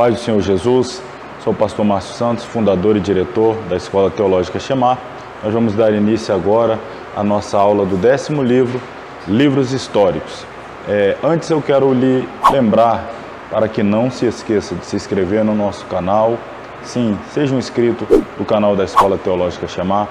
Paz do Senhor Jesus, sou o pastor Márcio Santos, fundador e diretor da Escola Teológica Shema. Nós vamos dar início agora à nossa aula do 10º livro, Livros Históricos. Antes eu quero lhe lembrar, para que não se esqueça de se inscrever no nosso canal. Sim, seja um inscrito do canal da Escola Teológica Shema.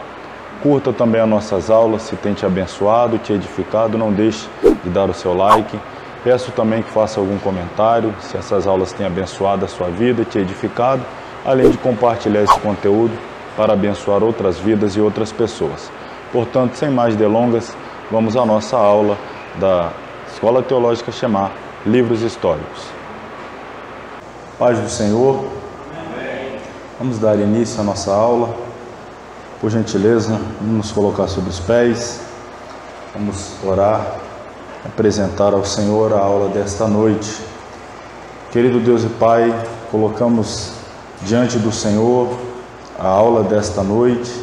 Curta também as nossas aulas, se tem te abençoado, te edificado, não deixe de dar o seu like. Peço também que faça algum comentário, se essas aulas têm abençoado a sua vida, te edificado, além de compartilhar esse conteúdo para abençoar outras vidas e outras pessoas. Portanto, sem mais delongas, vamos à nossa aula da Escola Teológica Shema, Livros Históricos. Paz do Senhor. Vamos dar início à nossa aula. Por gentileza, vamos nos colocar sobre os pés. Vamos orar, apresentar ao Senhor a aula desta noite. Querido Deus e Pai, colocamos diante do Senhor a aula desta noite.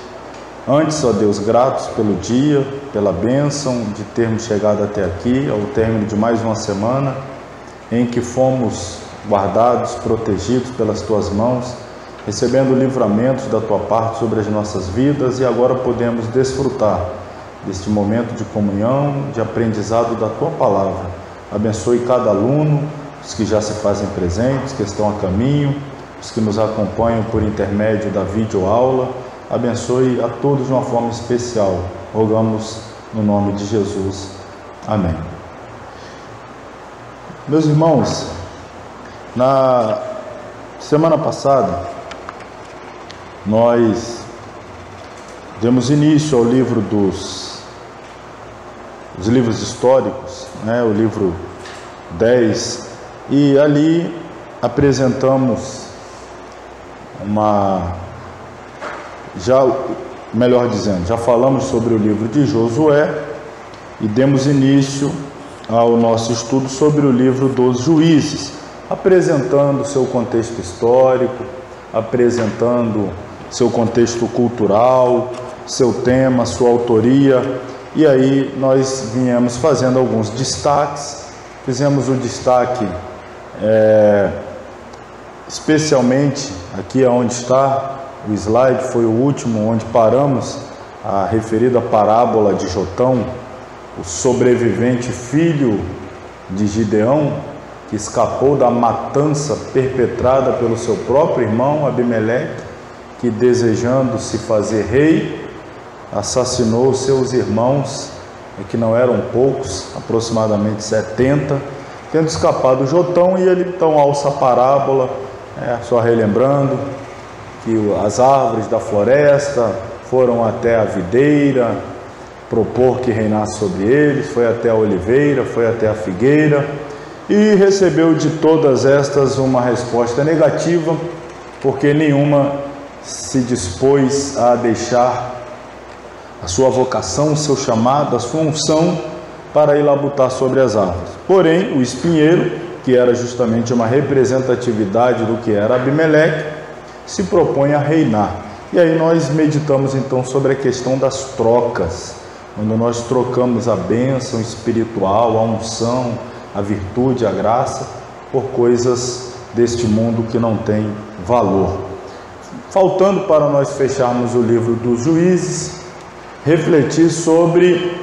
Antes, ó Deus, gratos pelo dia, pela bênção de termos chegado até aqui, ao término de mais uma semana, em que fomos guardados, protegidos pelas Tuas mãos, recebendo livramentos da Tua parte sobre as nossas vidas, e agora podemos desfrutar deste momento de comunhão, de aprendizado da Tua Palavra. Abençoe cada aluno, os que já se fazem presentes, que estão a caminho, os que nos acompanham por intermédio da videoaula. Abençoe a todos de uma forma especial. Rogamos no nome de Jesus. Amém. Meus irmãos, na semana passada, nós demos início ao livro dos livros históricos, o livro 10, e ali apresentamos já falamos sobre o livro de Josué e demos início ao nosso estudo sobre o livro dos Juízes, apresentando seu contexto histórico, apresentando seu contexto cultural, seu tema, sua autoria, e aí nós viemos fazendo alguns destaques. Fizemos o destaque especialmente aqui onde está o slide, foi o último onde paramos, a referida parábola de Jotão, o sobrevivente filho de Gideão, que escapou da matança perpetrada pelo seu próprio irmão Abimeleque, que, desejando se fazer rei, assassinou seus irmãos, que não eram poucos, aproximadamente 70, tendo escapado Jotão. E ele então alça a parábola, só relembrando que as árvores da floresta foram até a videira, propor que reinasse sobre eles, foi até a oliveira, foi até a figueira, e recebeu de todas estas uma resposta negativa, porque nenhuma se dispôs a deixar a sua vocação, o seu chamado, a sua unção para ir labutar sobre as árvores. Porém, o espinheiro, que era justamente uma representatividade do que era Abimeleque, se propõe a reinar. E aí nós meditamos então sobre a questão das trocas, quando nós trocamos a bênção espiritual, a unção, a virtude, a graça, por coisas deste mundo que não tem valor. Faltando para nós fecharmos o livro dos Juízes, refletir sobre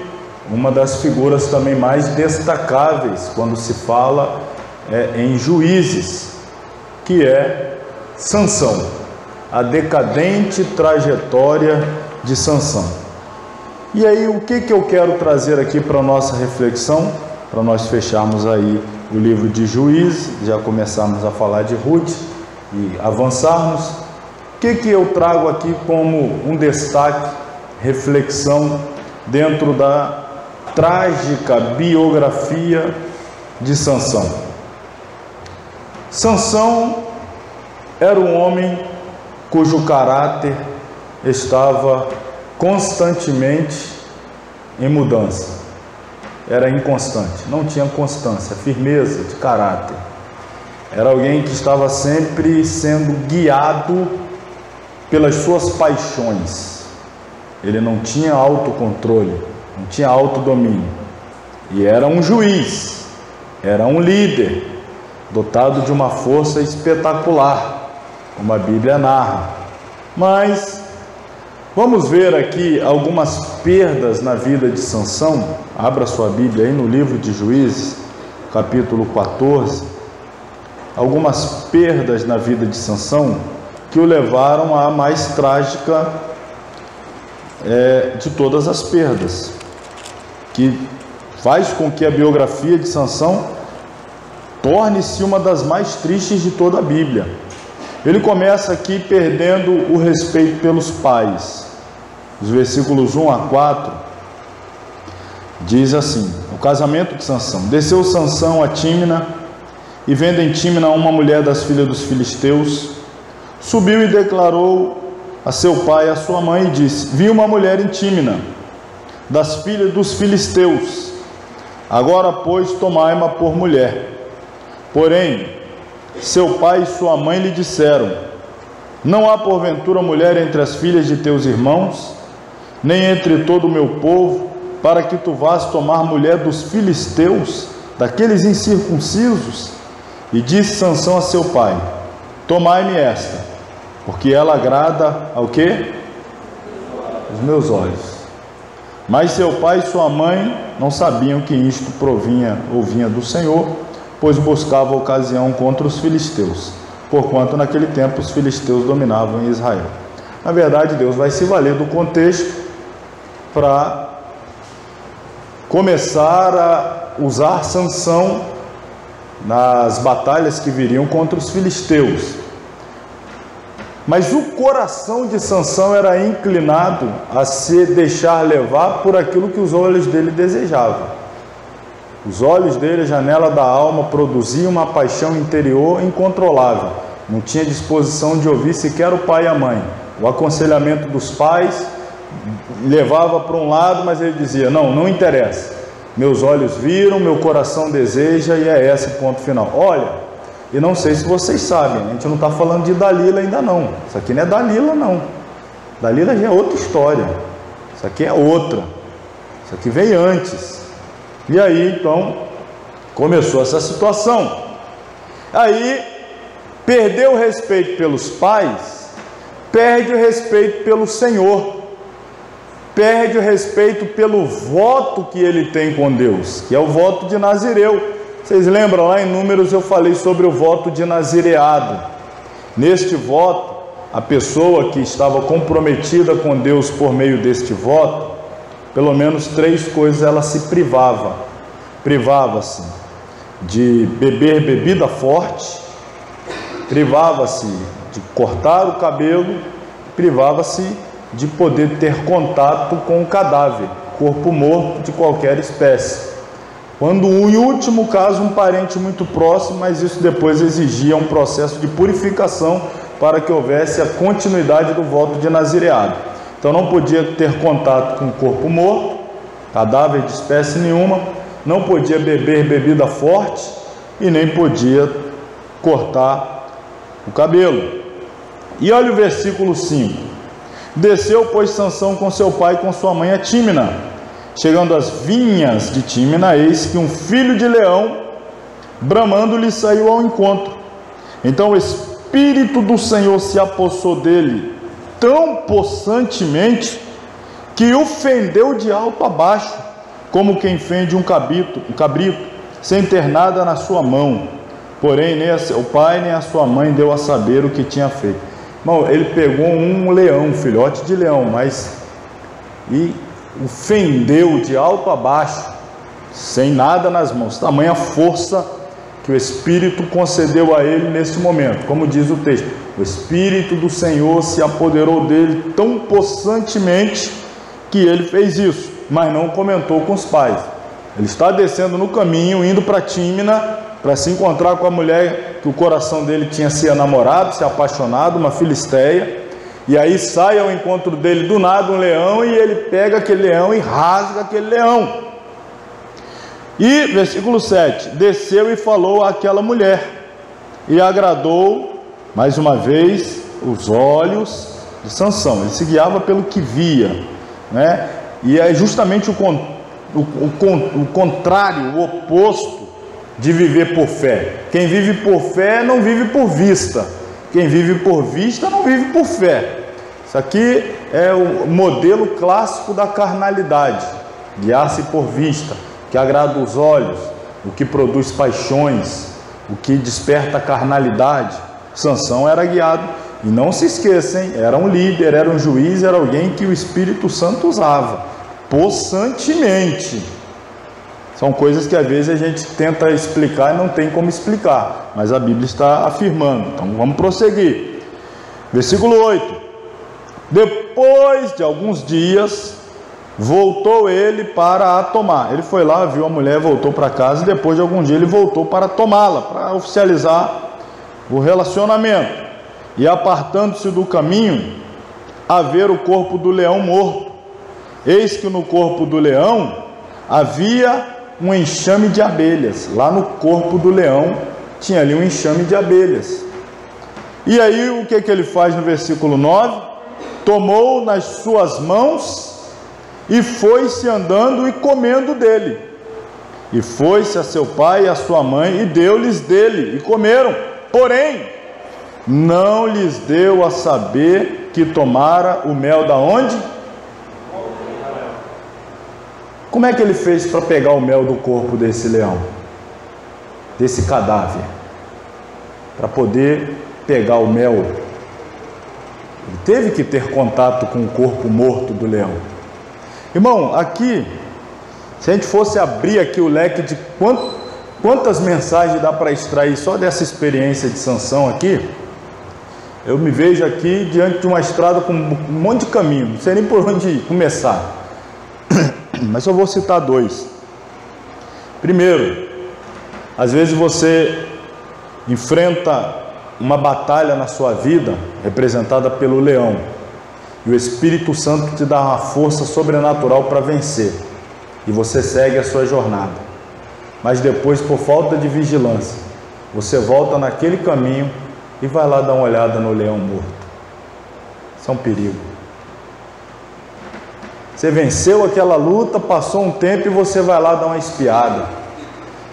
uma das figuras também mais destacáveis quando se fala em juízes, que é Sansão, a decadente trajetória de Sansão. E aí, o que eu quero trazer aqui para a nossa reflexão, para nós fecharmos aí o livro de Juízes, já começarmos a falar de Ruth e avançarmos. O que eu trago aqui como um destaque, reflexão, dentro da trágica biografia de Sansão? Sansão era um homem cujo caráter estava constantemente em mudança. Era inconstante, não tinha constância, firmeza de caráter. Era alguém que estava sempre sendo guiado pelas suas paixões. Ele não tinha autocontrole, não tinha autodomínio. E era um juiz, era um líder, dotado de uma força espetacular, como a Bíblia narra. Mas vamos ver aqui algumas perdas na vida de Sansão. Abra sua Bíblia aí no livro de Juízes, capítulo 14. Algumas perdas na vida de Sansão que o levaram à mais trágica de todas as perdas, que faz com que a biografia de Sansão torne-se uma das mais tristes de toda a Bíblia. Ele começa aqui perdendo o respeito pelos pais. Os versículos 1 a 4 diz assim: o casamento de Sansão. Desceu Sansão a Tímina, e vendo em Tímina uma mulher das filhas dos filisteus, subiu e declarou a seu pai e a sua mãe, e disse: vi uma mulher em Tímina, das filhas dos filisteus, agora pois tomai-ma por mulher. Porém seu pai e sua mãe lhe disseram: não há porventura mulher entre as filhas de teus irmãos, nem entre todo o meu povo, para que tu vás tomar mulher dos filisteus, daqueles incircuncisos? E disse Sansão a seu pai: tomai-me esta, porque ela agrada ao quê? Os meus olhos. Mas seu pai e sua mãe não sabiam que isto provinha ou vinha do Senhor, pois buscava ocasião contra os filisteus, porquanto naquele tempo os filisteus dominavam em Israel. Na verdade, Deus vai se valer do contexto para começar a usar Sansão nas batalhas que viriam contra os filisteus. Mas o coração de Sansão era inclinado a se deixar levar por aquilo que os olhos dele desejavam. Os olhos dele, a janela da alma, produziam uma paixão interior incontrolável. Não tinha disposição de ouvir sequer o pai e a mãe. O aconselhamento dos pais levava para um lado, mas ele dizia: não interessa. Meus olhos viram, meu coração deseja, e é esse o ponto final. Olha, e não sei se vocês sabem, a gente não está falando de Dalila ainda não. Isso aqui não é Dalila não. Dalila já é outra história. Isso aqui é outra. Isso aqui veio antes. E aí, então, começou essa situação. Aí, perdeu o respeito pelos pais, perde o respeito pelo Senhor, perde o respeito pelo voto que ele tem com Deus, que é o voto de Nazireu. Vocês lembram, lá em Números eu falei sobre o voto de nazireado. Neste voto, a pessoa que estava comprometida com Deus por meio deste voto, pelo menos 3 coisas ela se privava. Privava-se de beber bebida forte, privava-se de cortar o cabelo, privava-se de poder ter contato com o cadáver, corpo morto de qualquer espécie. Quando, em último caso, um parente muito próximo, mas isso depois exigia um processo de purificação para que houvesse a continuidade do voto de nazireado. Então não podia ter contato com o corpo morto, cadáver de espécie nenhuma, não podia beber bebida forte e nem podia cortar o cabelo. E olha o versículo 5. Desceu, pois, Sansão com seu pai e com sua mãe a Tímina. Chegando às vinhas de Tímina, eis que um filho de leão, bramando, lhe saiu ao encontro. Então o Espírito do Senhor se apossou dele tão possantemente que o fendeu de alto a baixo, como quem fende um cabrito, sem ter nada na sua mão. Porém, nem a seu pai nem a sua mãe deu a saber o que tinha feito. Bom, ele pegou um leão, um filhote de leão, e o fendeu de alto a baixo, sem nada nas mãos. Tamanha força que o Espírito concedeu a ele nesse momento. Como diz o texto, o Espírito do Senhor se apoderou dele tão possantemente que ele fez isso, mas não comentou com os pais. Ele está descendo no caminho, indo para Tímina, para se encontrar com a mulher que o coração dele tinha se enamorado, se apaixonado, uma filisteia. E aí sai ao encontro dele do nada um leão, e ele pega aquele leão e rasga aquele leão. E versículo 7, desceu e falou àquela mulher, e agradou mais uma vez os olhos de Sansão. Ele se guiava pelo que via, né? E é justamente o contrário, o oposto de viver por fé. Quem vive por fé não vive por vista. Quem vive por vista não vive por fé. Isso aqui é o modelo clássico da carnalidade. Guiar-se por vista, que agrada os olhos, o que produz paixões, o que desperta a carnalidade. Sansão era guiado. E não se esqueçam, era um líder, era um juiz, era alguém que o Espírito Santo usava, possantemente. São coisas que às vezes a gente tenta explicar e não tem como explicar, mas a Bíblia está afirmando. Então vamos prosseguir. Versículo 8. Depois de alguns dias, voltou ele para a tomar. Ele foi lá, viu a mulher, voltou para casa, e depois de algum dia ele voltou para tomá-la, para oficializar o relacionamento. E apartando-se do caminho, a ver o corpo do leão morto. Eis que no corpo do leão havia um enxame de abelhas. Lá no corpo do leão tinha ali um enxame de abelhas. E aí o que ele faz no versículo 9? Tomou nas suas mãos e foi-se andando e comendo dele. E foi-se a seu pai e a sua mãe e deu-lhes dele e comeram. Porém, não lhes deu a saber que tomara o mel da onde? Como é que ele fez para pegar o mel do corpo desse leão? Desse cadáver? Para poder pegar o mel, ele teve que ter contato com o corpo morto do leão. Irmão, aqui, se a gente fosse abrir aqui o leque de quantas mensagens dá para extrair só dessa experiência de Sansão aqui, eu me vejo aqui diante de uma estrada com um monte de caminho, não sei nem por onde começar, mas eu vou citar dois. Primeiro, às vezes você enfrenta uma batalha na sua vida, representada pelo leão, e o Espírito Santo te dá uma força sobrenatural para vencer, e você segue a sua jornada, mas depois, por falta de vigilância, você volta naquele caminho e vai lá dar uma olhada no leão morto. Isso é um perigo. Você venceu aquela luta, passou um tempo e você vai lá dar uma espiada.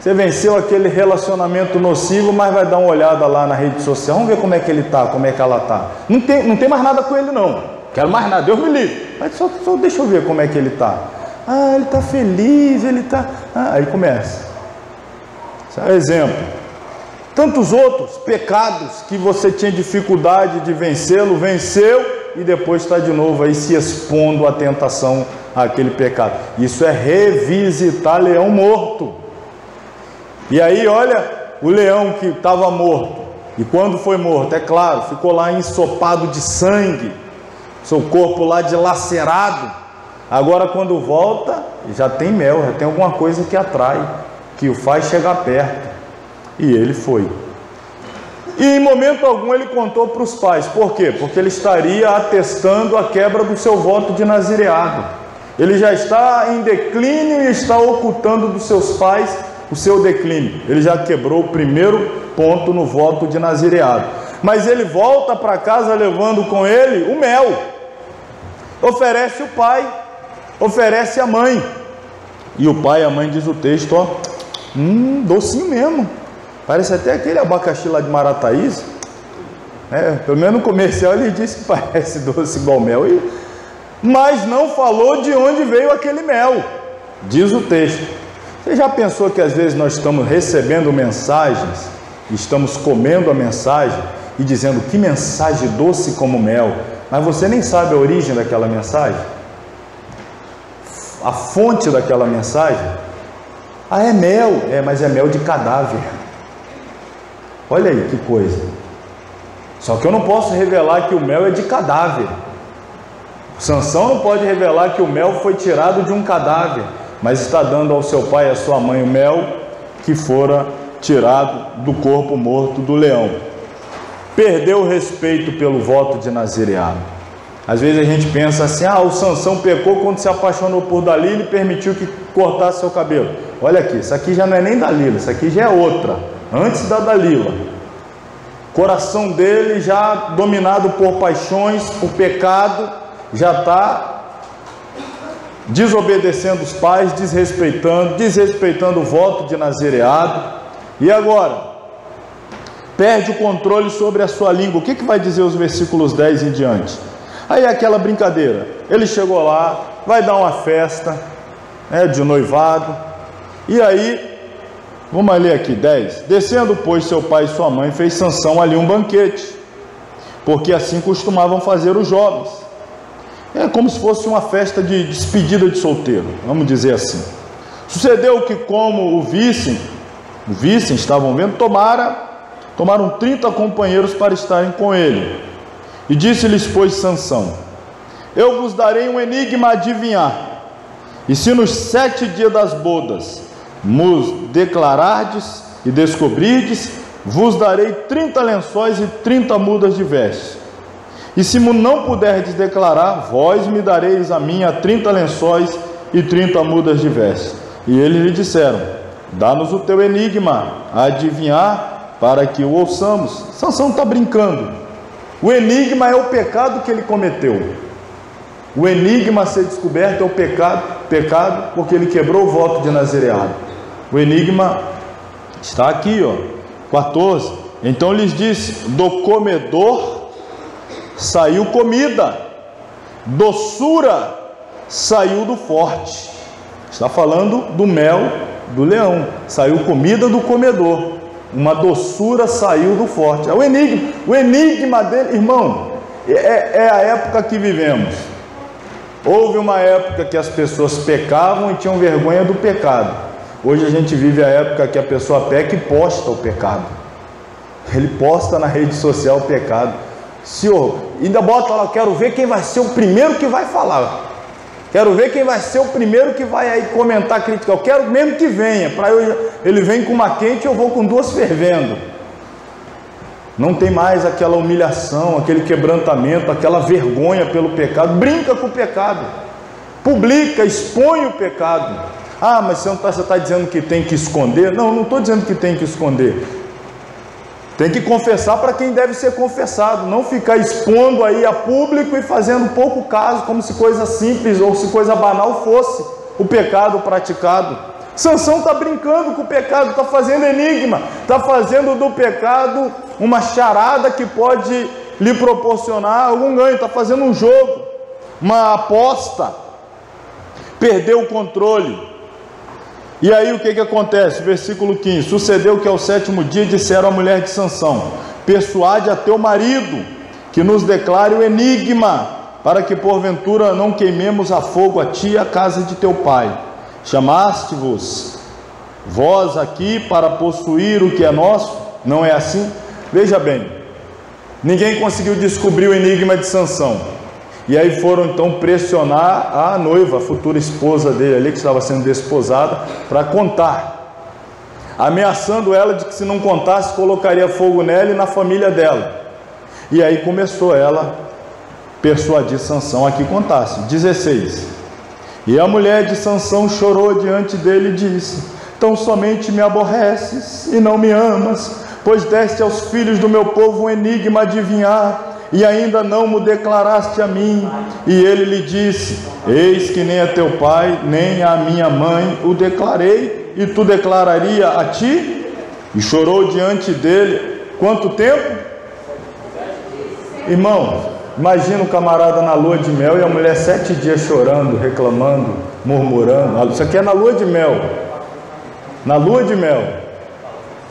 Você venceu aquele relacionamento nocivo, mas vai dar uma olhada lá na rede social. Vamos ver como é que ele está, como é que ela está. Não tem mais nada com ele não. Quero mais nada, Deus me livre. Mas só deixa eu ver como é que ele está. Ah, ele está feliz, ele está... aí começa. Esse é um exemplo. Tantos outros pecados que você tinha dificuldade de vencê-lo, venceu e depois está de novo aí se expondo à tentação àquele pecado. Isso é revisitar leão morto. E aí olha o leão que estava morto, e quando foi morto, é claro, ficou lá ensopado de sangue, seu corpo lá dilacerado. Agora quando volta, já tem mel, já tem alguma coisa que atrai, que o faz chegar perto. E ele foi. E em momento algum ele contou para os pais. Por quê? Porque ele estaria atestando a quebra do seu voto de nazireado. Ele já está em declínio e está ocultando dos seus pais o seu declínio. Ele já quebrou o primeiro ponto no voto de nazireado. Mas ele volta para casa levando com ele o mel. Oferece o pai, oferece a mãe. E o pai e a mãe, diz o texto, ó, docinho mesmo. Parece até aquele abacaxi lá de Marataízes. Pelo menos no comercial ele disse que parece doce igual mel. Mas não falou de onde veio aquele mel. Diz o texto. Você já pensou que às vezes nós estamos recebendo mensagens, estamos comendo a mensagem e dizendo que mensagem doce como mel, mas você nem sabe a origem daquela mensagem? A fonte daquela mensagem? Ah, é mel. Mas é mel de cadáver. Olha aí que coisa. Só que eu não posso revelar que o mel é de cadáver. Sansão não pode revelar que o mel foi tirado de um cadáver, mas está dando ao seu pai e à sua mãe o mel que fora tirado do corpo morto do leão. Perdeu o respeito pelo voto de nazireado. Às vezes a gente pensa assim, o Sansão pecou quando se apaixonou por Dalila e permitiu que cortasse seu cabelo. Olha aqui, isso aqui já não é nem Dalila, isso aqui já é outra, antes da Dalila. Coração dele já dominado por paixões, por pecado, já está desobedecendo os pais, desrespeitando o voto de nazireado. E agora? Perde o controle sobre a sua língua. O que vai dizer os versículos 10 em diante? Aí é aquela brincadeira. Ele chegou lá, vai dar uma festa, de noivado. E aí, vamos ler aqui, 10. Descendo, pois, seu pai e sua mãe, fez Sansão ali um banquete, porque assim costumavam fazer os jovens. É como se fosse uma festa de despedida de solteiro, vamos dizer assim. Sucedeu que, como o vissem, estavam vendo, tomaram 30 companheiros para estarem com ele. E disse-lhes, pois, Sansão: eu vos darei um enigma a adivinhar, e se nos 7 dias das bodas nos declarardes e descobrirdes, vos darei 30 lençóis e 30 mudas de vestes. E se não puderdes declarar, vós me dareis a minha 30 lençóis e 30 mudas de vestes. E eles lhe disseram: dá-nos o teu enigma a adivinhar, para que o ouçamos. Sansão está brincando. O enigma é o pecado que ele cometeu. O enigma a ser descoberto é o pecado porque ele quebrou o voto de nazereado. O enigma está aqui, 14. Então lhes disse: do comedor saiu comida, doçura saiu do forte. Está falando do mel do leão. Saiu comida do comedor, uma doçura saiu do forte. É o enigma. O enigma dele, irmão, é a época que vivemos. Houve uma época que as pessoas pecavam e tinham vergonha do pecado. Hoje a gente vive a época que a pessoa peca e posta o pecado. Ele posta na rede social o pecado. Senhor, ainda bota lá: quero ver quem vai ser o primeiro que vai falar. Quero ver quem vai ser o primeiro que vai aí comentar, criticar. Eu quero mesmo que venha. Ele vem com uma quente e eu vou com 2 fervendo. Não tem mais aquela humilhação, aquele quebrantamento, aquela vergonha pelo pecado. Brinca com o pecado. Publica, expõe o pecado. Ah, mas você está dizendo que tem que esconder? Não, não estou dizendo que tem que esconder. Tem que confessar para quem deve ser confessado. Não ficar expondo aí a público e fazendo pouco caso, como se coisa simples ou se coisa banal fosse o pecado praticado. Sansão está brincando com o pecado, está fazendo enigma, está fazendo do pecado uma charada que pode lhe proporcionar algum ganho, está fazendo um jogo, uma aposta. Perdeu o controle. E aí o que acontece? Versículo 15: sucedeu que ao 7º dia disseram à mulher de Sansão: persuade a teu marido que nos declare o enigma, para que porventura não queimemos a fogo a ti e a casa de teu pai. Chamaste-vos vós aqui para possuir o que é nosso? Não é assim? Veja bem, ninguém conseguiu descobrir o enigma de Sansão. E aí foram então pressionar a noiva, a futura esposa dele ali, que estava sendo desposada, para contar, ameaçando ela de que se não contasse colocaria fogo nela e na família dela. E aí começou ela a persuadir Sansão a que contasse. 16: e a mulher de Sansão chorou diante dele e disse: tão somente me aborreces e não me amas, pois deste aos filhos do meu povo um enigma a adivinhar, e ainda não me declaraste a mim. E ele lhe disse: eis que nem a teu pai, nem a minha mãe o declarei, e tu declararia a ti? E chorou diante dele, quanto tempo? Irmão, imagina o camarada na lua de mel e a mulher 7 dias chorando, reclamando, murmurando. Isso aqui é na lua de mel. Na lua de mel.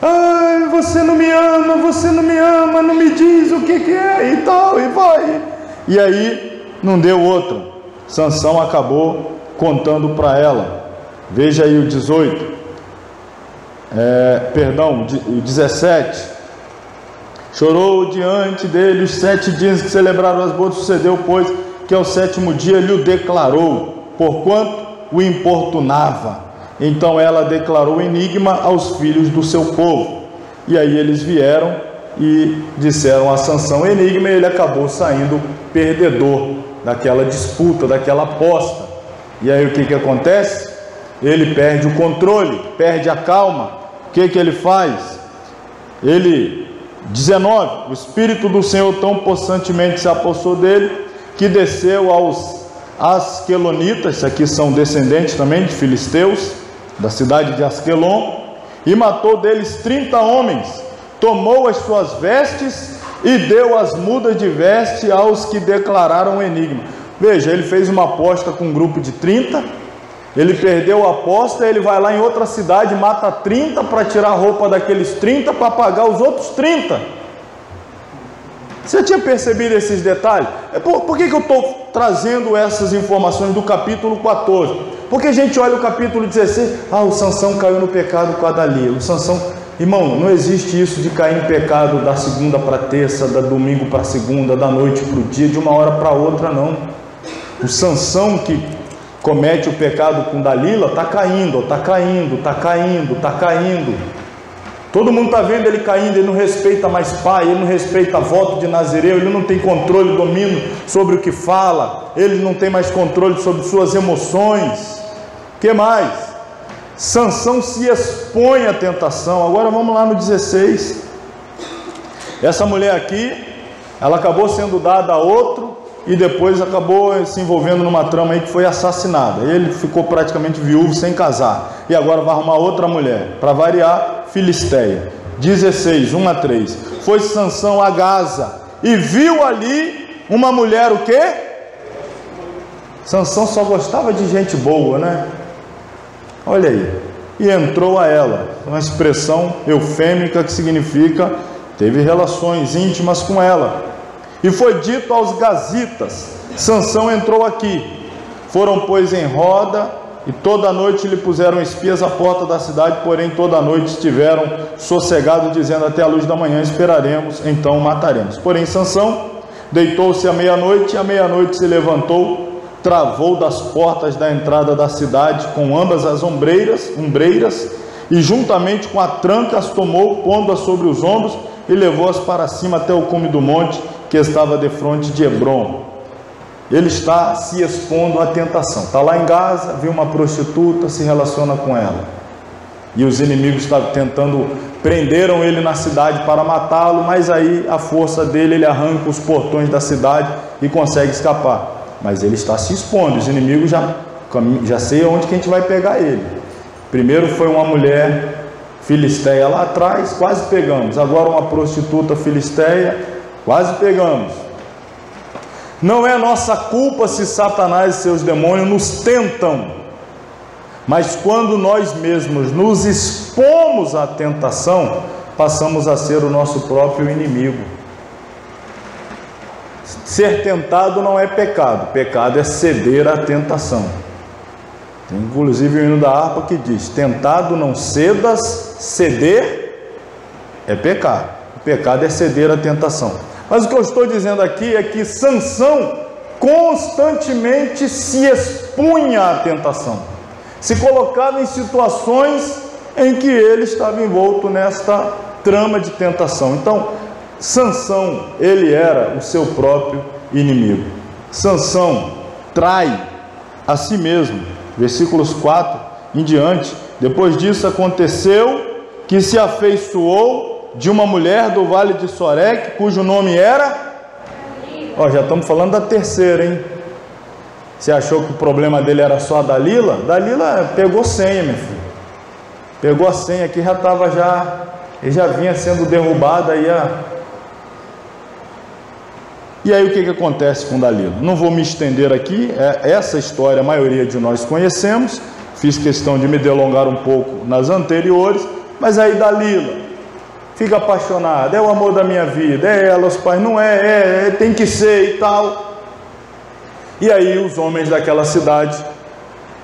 Ai, você não me ama, não me diz o que é e tal, e vai. E aí, não deu outra. Sansão acabou contando para ela. Veja aí o 18. O 17. Chorou diante dele os 7 dias que celebraram as bodas. Sucedeu, pois, que ao 7º dia lhe o declarou, porquanto o importunava. Então ela declarou o enigma aos filhos do seu povo. E aí eles vieram e disseram a Sansão o enigma, e ele acabou saindo perdedor daquela disputa, daquela aposta. E aí o que acontece? Ele perde o controle, perde a calma. O que ele faz? 19: o Espírito do Senhor tão possantemente se apossou dele, que desceu aos Asquelonitas, aqui são descendentes também de filisteus, da cidade de Asquelon, e matou deles 30 homens, tomou as suas vestes e deu as mudas de veste aos que declararam o enigma. Veja, ele fez uma aposta com um grupo de 30, ele perdeu a aposta, ele vai lá em outra cidade, mata 30 para tirar a roupa daqueles 30 para pagar os outros 30. Você tinha percebido esses detalhes? Por que eu estou trazendo essas informações do capítulo 14? Porque a gente olha o capítulo 16, o Sansão caiu no pecado com a Dalila. O Sansão, irmão, não existe isso de cair em pecado da segunda para terça, da domingo para segunda, da noite para o dia, de uma hora para outra, não. O Sansão que comete o pecado com Dalila está caindo, está caindo, está caindo, está caindo. Todo mundo está vendo ele caindo, ele não respeita mais pai, ele não respeita voto de Nazireu, ele não tem controle, domínio sobre o que fala, ele não tem mais controle sobre suas emoções. O que mais? Sansão se expõe à tentação. Agora vamos lá no 16. Essa mulher aqui, ela acabou sendo dada a outro e depois acabou se envolvendo numa trama aí que foi assassinada. Ele ficou praticamente viúvo sem casar e agora vai arrumar outra mulher, para variar, Filisteia. 16, 1 a 3. Foi Sansão a Gaza e viu ali uma mulher, o quê? Sansão só gostava de gente boa, né? Olha aí. E entrou a ela, uma expressão eufêmica que significa teve relações íntimas com ela. E foi dito aos gazitas: Sansão entrou aqui. Foram, pois, em roda, e toda a noite lhe puseram espias à porta da cidade, porém toda a noite estiveram sossegados, dizendo: até a luz da manhã esperaremos, então mataremos. Porém Sansão deitou-se à meia-noite, e à meia-noite se levantou, travou das portas da entrada da cidade com ambas as ombreiras, e juntamente com a tranca as tomou, pondo-as sobre os ombros, e levou-as para cima até o cume do monte, que estava defronte de Hebrom. Ele está se expondo à tentação. Está lá em Gaza, viu uma prostituta, se relaciona com ela. E os inimigos estavam tentando, prenderam ele na cidade para matá-lo, mas aí a força dele, ele arranca os portões da cidade e consegue escapar. Mas ele está se expondo, os inimigos já sei onde que a gente vai pegar ele. Primeiro foi uma mulher filisteia lá atrás, quase pegamos. Agora uma prostituta filisteia, quase pegamos. Não é nossa culpa se Satanás e seus demônios nos tentam, mas quando nós mesmos nos expomos à tentação, passamos a ser o nosso próprio inimigo. Ser tentado não é pecado, pecado é ceder à tentação. Tem inclusive o hino da harpa que diz: tentado não cedas, ceder é pecado. O pecado é ceder à tentação. Mas o que eu estou dizendo aqui é que Sansão constantemente se expunha à tentação, se colocava em situações em que ele estava envolto nesta trama de tentação. Então, Sansão, ele era o seu próprio inimigo. Sansão trai a si mesmo. Versículos 4 em diante. Depois disso aconteceu que se afeiçoou de uma mulher do vale de Soreque, cujo nome era... já estamos falando da terceira, hein? Você achou que o problema dele era só a Dalila? Dalila pegou senha, meu filho. Pegou a senha aqui, ele já vinha sendo derrubado aí. E aí o que acontece com Dalila? Não vou me estender aqui, essa história a maioria de nós conhecemos, fiz questão de me delongar um pouco nas anteriores, mas aí Dalila fica apaixonada, é o amor da minha vida, é ela, os pais, não tem que ser e tal. E aí os homens daquela cidade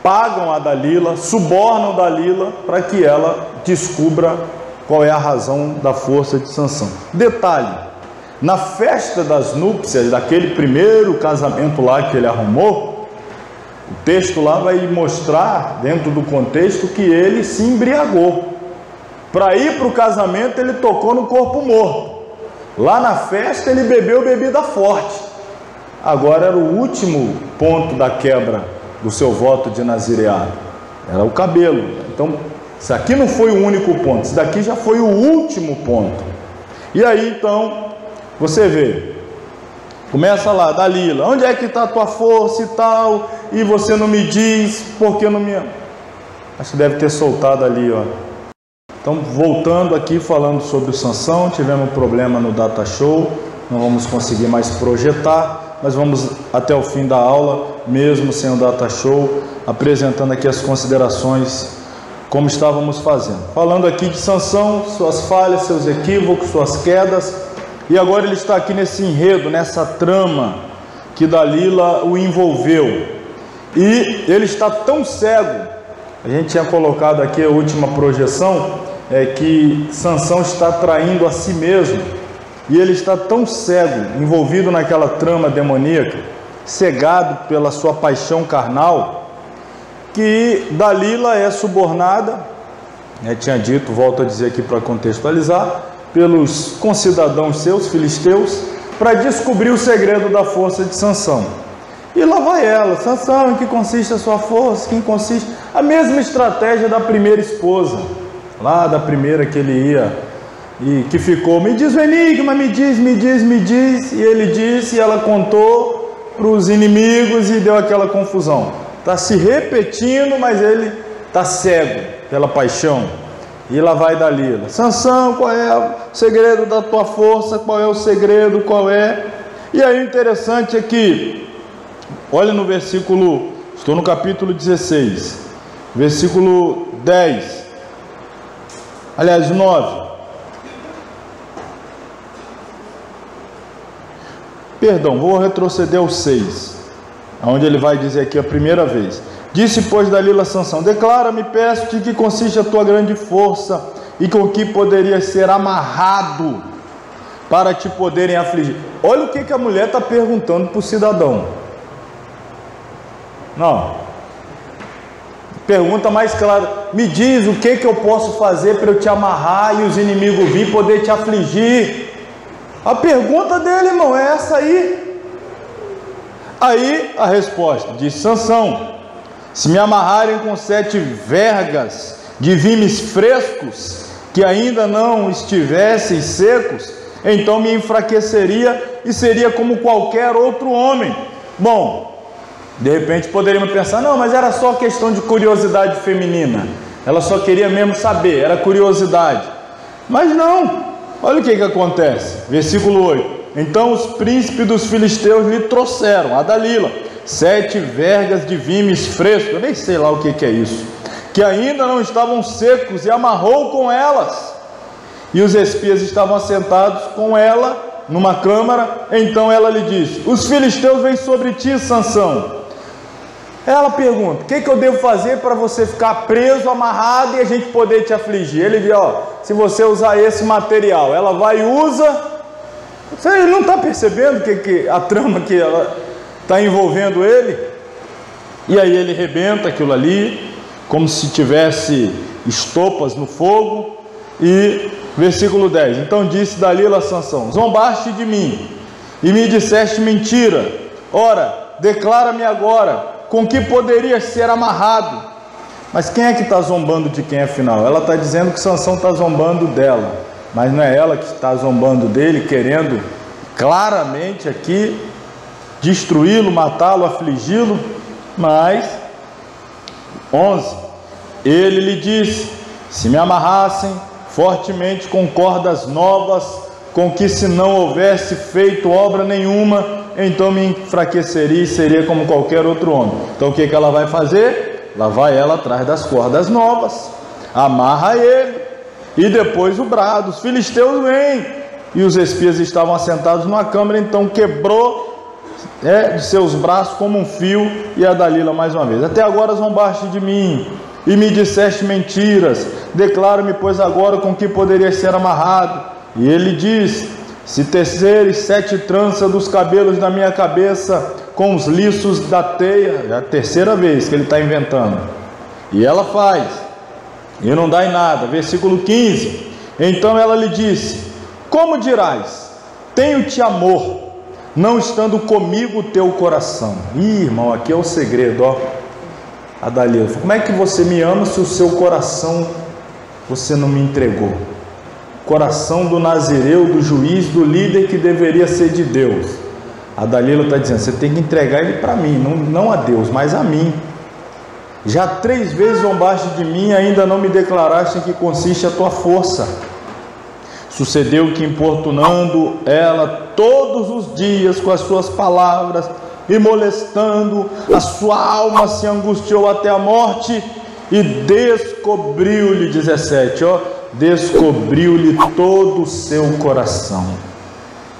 pagam a Dalila, subornam Dalila para que ela descubra qual é a razão da força de Sansão. Detalhe, na festa das núpcias, daquele primeiro casamento lá que ele arrumou, o texto lá vai mostrar, dentro do contexto, que ele se embriagou. Para ir para o casamento ele tocou no corpo morto. Lá na festa ele bebeu bebida forte. Agora era o último ponto da quebra do seu voto de nazireado. Era o cabelo. Então, isso aqui não foi o único ponto. Isso daqui já foi o último ponto. E aí então, você vê. Começa lá, Dalila. Onde é que está a tua força e tal? E você não me diz porque não me... Acho que deve ter soltado ali, ó. Então, voltando aqui, falando sobre o Sansão, tivemos um problema no Data Show, não vamos conseguir mais projetar, mas vamos até o fim da aula, mesmo sem o Data Show, apresentando aqui as considerações como estávamos fazendo. Falando aqui de Sansão, suas falhas, seus equívocos, suas quedas, e agora ele está aqui nesse enredo, nessa trama que Dalila o envolveu. E ele está tão cego, a gente tinha colocado aqui a última projeção, que Sansão está traindo a si mesmo, e ele está tão cego, envolvido naquela trama demoníaca, cegado pela sua paixão carnal, que Dalila é subornada, tinha dito, volto a dizer aqui para contextualizar, pelos concidadãos seus, filisteus, para descobrir o segredo da força de Sansão. E lá vai ela: Sansão, em que consiste a sua força? Em que consiste? A mesma estratégia da primeira esposa, lá da primeira que ele ia, e que ficou, me diz o enigma, me diz, e ele disse, e ela contou para os inimigos e deu aquela confusão. Está se repetindo, mas ele está cego pela paixão. E lá vai Dalila: Sansão, qual é o segredo da tua força? Qual é o segredo? Qual é? E aí o interessante é que, olha no versículo, estou no capítulo 16, versículo 10, aliás 9, perdão, vou retroceder ao 6, onde ele vai dizer aqui a primeira vez: disse, pois, Dalila a Sansão: declara-me, peço-te, em que consiste a tua grande força, e com que poderias ser amarrado para te poderem afligir. Olha o que a mulher está perguntando para o cidadão. Não, pergunta mais clara: me diz o que eu posso fazer para eu te amarrar e os inimigos vir poder te afligir. A pergunta dele, irmão, é essa aí. Aí a resposta diz Sansão: se me amarrarem com 7 vergas de vimes frescos, que ainda não estivessem secos, então me enfraqueceria e seria como qualquer outro homem. Bom, de repente poderíamos pensar: não, mas era só questão de curiosidade feminina, ela só queria mesmo saber, era curiosidade. Mas não, olha o que acontece, versículo 8: então os príncipes dos filisteus lhe trouxeram a Dalila 7 vergas de vimes frescos, eu nem sei lá o que é isso, que ainda não estavam secos, e amarrou com elas, e os espias estavam assentados com ela numa câmara. Então ela lhe disse: os filisteus vêm sobre ti, Sansão. Ela pergunta: o que eu devo fazer para você ficar preso, amarrado e a gente poder te afligir? Ele diz: se você usar esse material. Ela vai e usa. Você não está percebendo que a trama que ela está envolvendo ele? E aí ele rebenta aquilo ali, como se tivesse estopas no fogo. E versículo 10: então disse Dalila a Sansão: zombaste de mim e me disseste mentira. Ora, declara-me agora, com que poderia ser amarrado? Mas quem é que está zombando de quem afinal? Ela está dizendo que Sansão está zombando dela, mas não é ela que está zombando dele, querendo claramente aqui destruí-lo, matá-lo, afligi-lo. Mas 11: ele lhe disse: se me amarrassem fortemente com cordas novas, com que se não houvesse feito obra nenhuma, então me enfraqueceria e seria como qualquer outro homem. Então o que ela vai fazer? Lá vai ela atrás das cordas novas, amarra ele, e depois o brado: os filisteus vêm. E os espias estavam assentados numa câmara. Então quebrou de seus braços como um fio. E a Dalila mais uma vez: até agora zombaste de mim e me disseste mentiras. Declara-me, pois, agora com que poderia ser amarrado. E ele diz: se teceres 7 tranças dos cabelos da minha cabeça com os liços da teia. É a terceira vez que ele está inventando. E ela faz, e não dá em nada. Versículo 15: então ela lhe disse: como dirás, tenho-te amor, não estando comigo o teu coração? Ih, irmão, aqui é o segredo, ó. A Dalila: como é que você me ama se o seu coração você não me entregou? Coração do nazireu, do juiz, do líder que deveria ser de Deus. A Dalila está dizendo: você tem que entregar ele para mim, não a Deus, mas a mim. Já 3 vezes zombaste de mim e ainda não me declaraste em que consiste a tua força. Sucedeu que, importunando ela todos os dias com as suas palavras e molestando, a sua alma se angustiou até a morte, e descobriu-lhe, 17, descobriu-lhe todo o seu coração.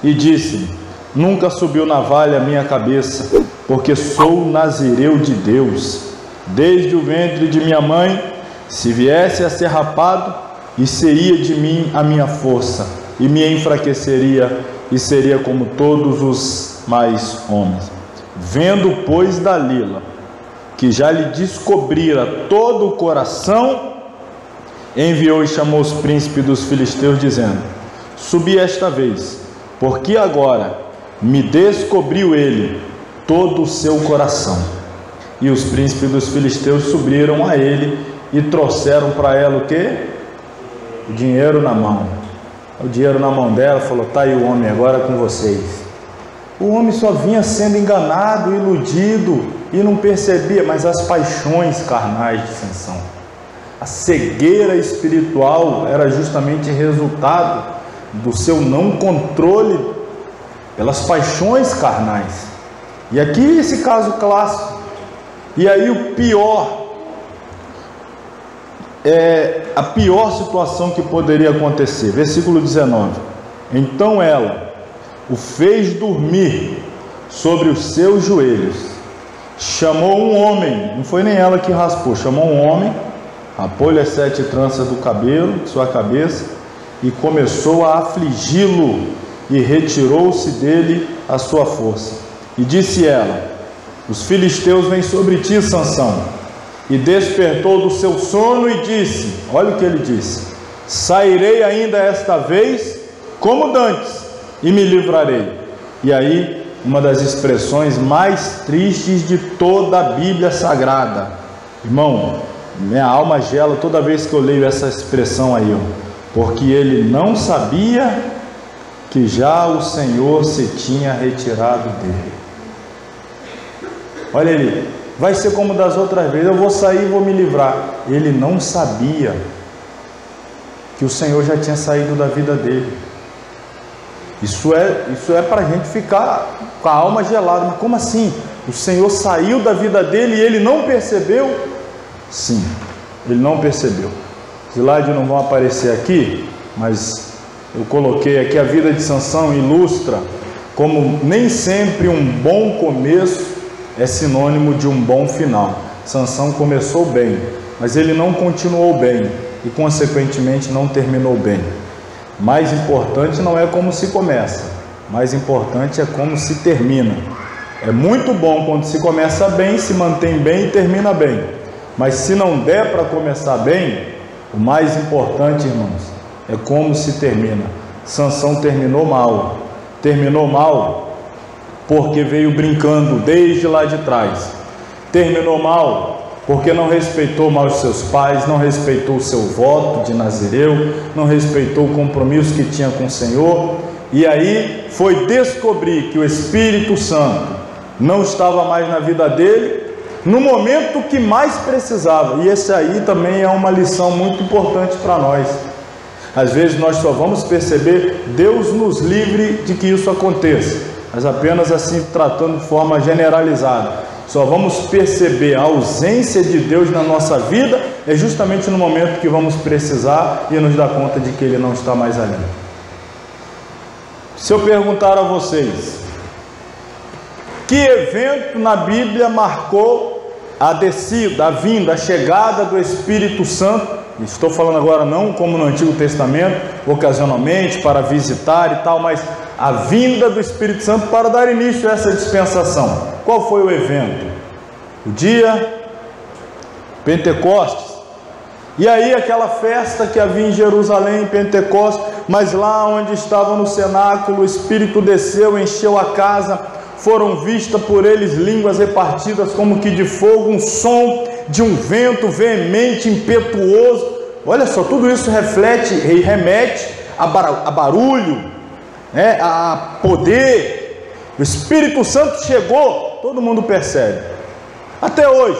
E disse: nunca subiu navalha a minha cabeça, porque sou nazireu de Deus. Desde o ventre de minha mãe, se viesse a ser rapado, e seria de mim a minha força, e me enfraqueceria, e seria como todos os mais homens. Vendo, pois, Dalila, que já lhe descobrira todo o coração, enviou e chamou os príncipes dos filisteus, dizendo: subi esta vez, porque agora me descobriu ele todo o seu coração. E os príncipes dos filisteus subiram a ele e trouxeram para ela o quê? O dinheiro na mão. O dinheiro na mão dela, falou: tá aí o homem agora com vocês. O homem só vinha sendo enganado, iludido e não percebia, mas as paixões carnais de Sansão, a cegueira espiritual era justamente resultado do seu não controle pelas paixões carnais. E aqui esse caso clássico. E aí o pior, a pior situação que poderia acontecer, versículo 19: então ela o fez dormir sobre os seus joelhos, chamou um homem, não foi nem ela que raspou, chamou um homem, rapou-lhe as 7 tranças do cabelo de sua cabeça e começou a afligi-lo, e retirou-se dele a sua força. E disse ela: os filisteus vêm sobre ti, Sansão. E despertou do seu sono e disse, olha o que ele disse: sairei ainda esta vez como dantes e me livrarei. E aí, uma das expressões mais tristes de toda a Bíblia Sagrada. Irmão, minha alma gela toda vez que eu leio essa expressão aí, porque ele não sabia que já o Senhor se tinha retirado dele. Olha ali, vai ser como das outras vezes, eu vou sair e vou me livrar. Ele não sabia que o Senhor já tinha saído da vida dele. Isso é para a gente ficar com a alma gelada. Mas como assim? O Senhor saiu da vida dele e ele não percebeu? Sim, ele não percebeu. Os slides não vão aparecer aqui, mas eu coloquei aqui: a vida de Sansão ilustra como nem sempre um bom começo é sinônimo de um bom final. Sansão começou bem, mas ele não continuou bem e consequentemente não terminou bem. Mais importante não é como se começa, mais importante é como se termina. É muito bom quando se começa bem, se mantém bem e termina bem, mas se não der para começar bem, o mais importante, irmãos, é como se termina. Sansão terminou mal porque veio brincando desde lá de trás. Terminou mal porque não respeitou mais os seus pais, não respeitou o seu voto de nazireu, não respeitou o compromisso que tinha com o Senhor, e aí foi descobrir que o Espírito Santo não estava mais na vida dele no momento que mais precisava. E esse aí também é uma lição muito importante para nós. Às vezes nós só vamos perceber, Deus nos livre de que isso aconteça, mas apenas assim, tratando de forma generalizada, só vamos perceber a ausência de Deus na nossa vida é justamente no momento que vamos precisar e nos dar conta de que Ele não está mais ali. Se eu perguntar a vocês, que evento na Bíblia marcou a descida, a vinda, a chegada do Espírito Santo? Estou falando agora não como no Antigo Testamento, ocasionalmente para visitar e tal, mas a vinda do Espírito Santo para dar início a essa dispensação. Qual foi o evento? O dia Pentecostes. E aí aquela festa que havia em Jerusalém, Pentecostes, mas lá onde estava no cenáculo, o Espírito desceu, encheu a casa, foram vistas por eles línguas repartidas como que de fogo, um som de um vento veemente, impetuoso. Olha só, tudo isso reflete e remete a barulho, a poder. O Espírito Santo chegou, todo mundo percebe. Até hoje,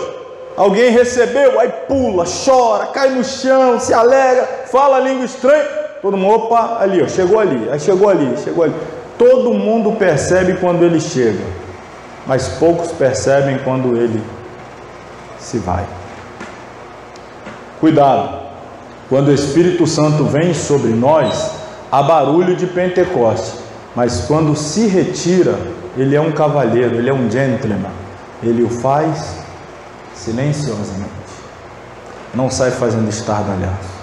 alguém recebeu, aí pula, chora, cai no chão, se alegra, fala a língua estranha, todo mundo, opa, ali, ó, chegou ali, aí chegou ali, chegou ali. Todo mundo percebe quando ele chega, mas poucos percebem quando ele se vai. Cuidado, quando o Espírito Santo vem sobre nós, há barulho de Pentecoste, mas quando se retira, ele é um cavalheiro, ele é um gentleman, ele o faz silenciosamente, não sai fazendo estardalhaço.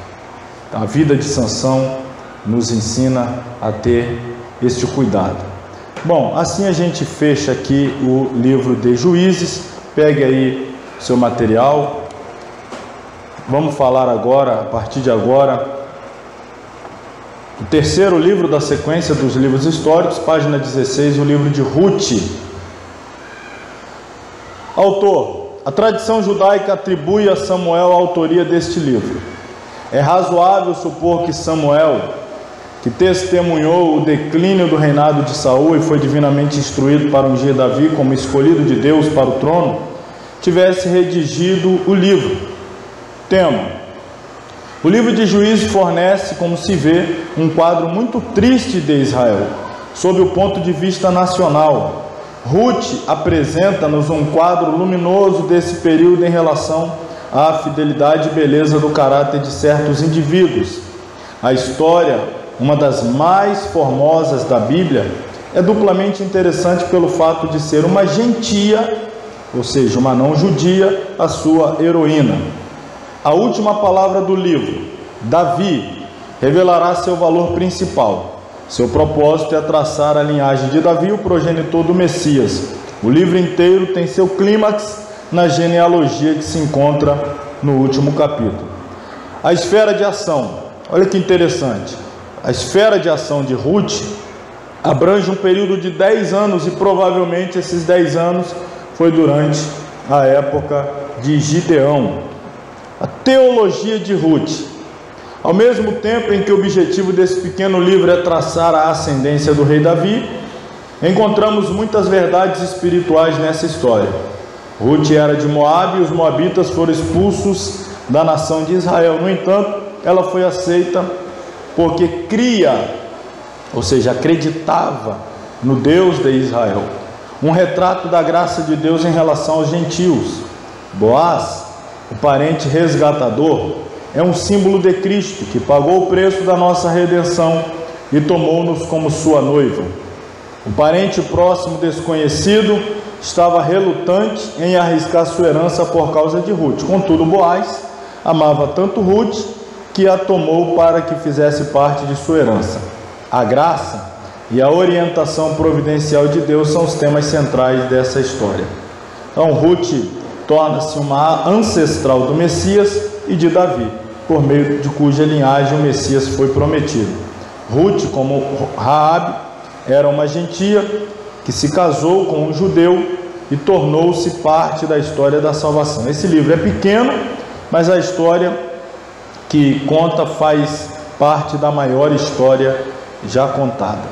Então, a vida de Sansão nos ensina a ter este cuidado. Bom, assim a gente fecha aqui o livro de Juízes. Pegue aí o seu material. Vamos falar agora, a partir de agora, o terceiro livro da sequência dos livros históricos, página 16, o livro de Ruth. Autor: a tradição judaica atribui a Samuel a autoria deste livro. É razoável supor que Samuel, que testemunhou o declínio do reinado de Saul e foi divinamente instruído para ungir Davi como escolhido de Deus para o trono, tivesse redigido o livro. Tema: o livro de Juízes fornece, como se vê, um quadro muito triste de Israel, sob o ponto de vista nacional. Ruth apresenta-nos um quadro luminoso desse período em relação à fidelidade e beleza do caráter de certos indivíduos. A história, uma das mais formosas da Bíblia, é duplamente interessante pelo fato de ser uma gentia, ou seja, uma não judia, a sua heroína. A última palavra do livro, Davi, revelará seu valor principal. Seu propósito é traçar a linhagem de Davi, o progenitor do Messias. O livro inteiro tem seu clímax na genealogia que se encontra no último capítulo. A esfera de ação, olha que interessante, a esfera de ação de Ruth abrange um período de 10 anos e provavelmente esses 10 anos foi durante a época de Gideão. A teologia de Ruth. Ao mesmo tempo em que o objetivo desse pequeno livro é traçar a ascendência do rei Davi, encontramos muitas verdades espirituais nessa história. Ruth era de Moabe e os moabitas foram expulsos da nação de Israel. No entanto, ela foi aceita porque cria, ou seja, acreditava no Deus de Israel. Um retrato da graça de Deus em relação aos gentios. Boaz, o parente resgatador, é um símbolo de Cristo, que pagou o preço da nossa redenção e tomou-nos como sua noiva. O parente próximo desconhecido estava relutante em arriscar sua herança por causa de Ruth. Contudo, Boaz amava tanto Ruth que a tomou para que fizesse parte de sua herança. A graça e a orientação providencial de Deus são os temas centrais dessa história. Então, Ruth torna-se uma ancestral do Messias e de Davi, por meio de cuja linhagem o Messias foi prometido. Ruth, como Raabe, era uma gentia que se casou com um judeu e tornou-se parte da história da salvação. Esse livro é pequeno, mas a história que conta faz parte da maior história já contada.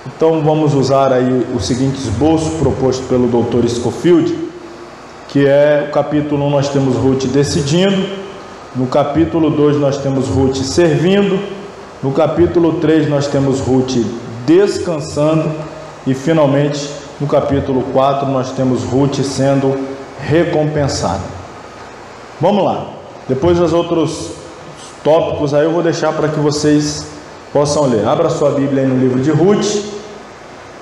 Então vamos usar aí o seguinte esboço proposto pelo Dr. Scofield, que é o capítulo 1, nós temos Ruth decidindo. No capítulo 2 nós temos Ruth servindo, no capítulo 3 nós temos Ruth descansando e finalmente no capítulo 4 nós temos Ruth sendo recompensada. Vamos lá, depois os outros tópicos aí eu vou deixar para que vocês possam ler. Abra sua Bíblia aí no livro de Ruth,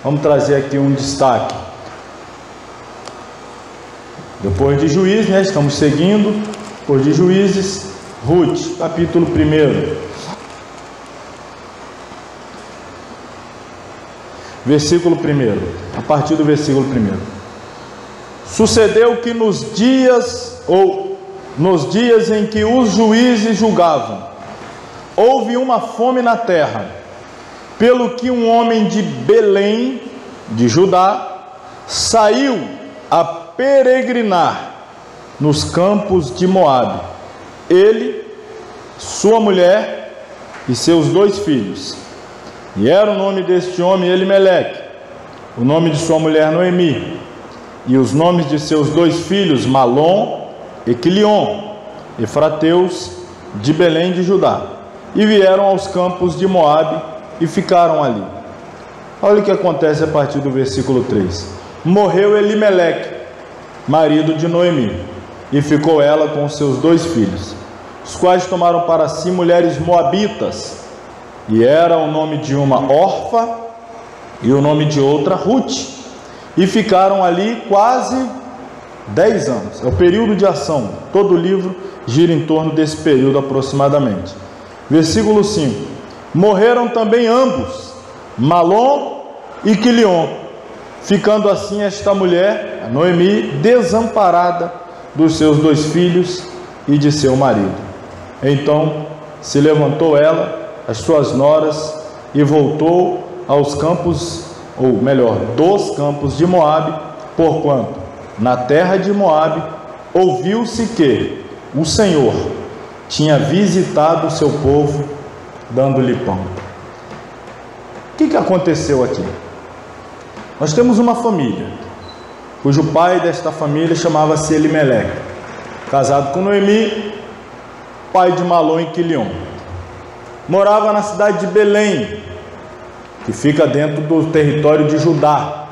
vamos trazer aqui um destaque. Depois de Juízes, né, estamos seguindo. Depois de Juízes, Ruth, capítulo 1, versículo 1, a partir do versículo 1. Sucedeu que nos dias em que os juízes julgavam, houve uma fome na terra, pelo que um homem de Belém, de Judá, saiu a peregrinar nos campos de Moabe, ele, sua mulher e seus 2 filhos. E era o nome deste homem Elimeleque, o nome de sua mulher Noemi, e os nomes de seus 2 filhos Malom Equilion, efrateus de Belém de Judá, e vieram aos campos de Moabe e ficaram ali. Olha o que acontece a partir do versículo 3. Morreu Elimeleque, marido de Noemi, e ficou ela com seus 2 filhos, os quais tomaram para si mulheres moabitas, e era o nome de uma Orfa e o nome de outra Ruth, e ficaram ali quase 10 anos. É o período de ação. Todo o livro gira em torno desse período aproximadamente. Versículo 5. Morreram também ambos, Malom e Quilion, ficando assim esta mulher, a Noemi, desamparada dos seus 2 filhos e de seu marido. Então se levantou ela, as suas noras, e voltou aos campos, ou melhor, dos campos de Moabe, porquanto na terra de Moabe ouviu-se que o Senhor tinha visitado o seu povo, dando-lhe pão. O que aconteceu aqui? Nós temos uma família, cujo pai desta família chamava-se Elimeleque, casado com Noemi, pai de Malom e Quilion. Morava na cidade de Belém, que fica dentro do território de Judá.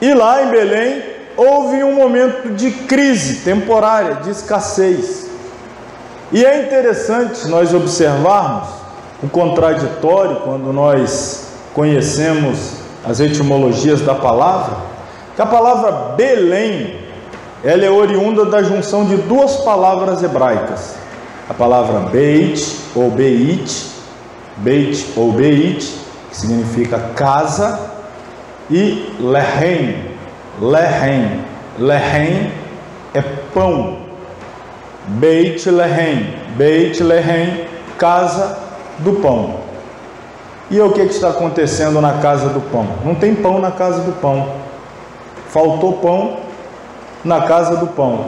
E lá em Belém houve um momento de crise temporária, de escassez. E é interessante nós observarmos o contraditório quando nós conhecemos as etimologias da palavra, que a palavra Belém, ela é oriunda da junção de 2 palavras hebraicas. A palavra Beit ou Beit, que significa casa, e Lehem. Lehem é pão. Beit Lehem, casa do pão. E o que está acontecendo na casa do pão? Não tem pão na casa do pão. Faltou pão na casa do pão.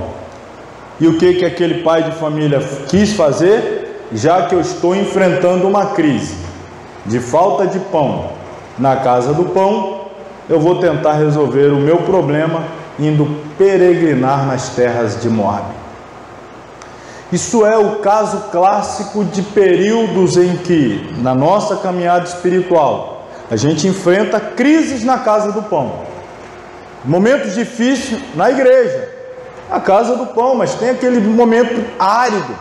E o que aquele pai de família quis fazer? Já que eu estou enfrentando uma crise de falta de pão na casa do pão, eu vou tentar resolver o meu problema indo peregrinar nas terras de Moabe. Isso é o caso clássico de períodos em que, na nossa caminhada espiritual, a gente enfrenta crises na casa do pão, momentos difíceis na igreja, a casa do pão, mas tem aquele momento árido.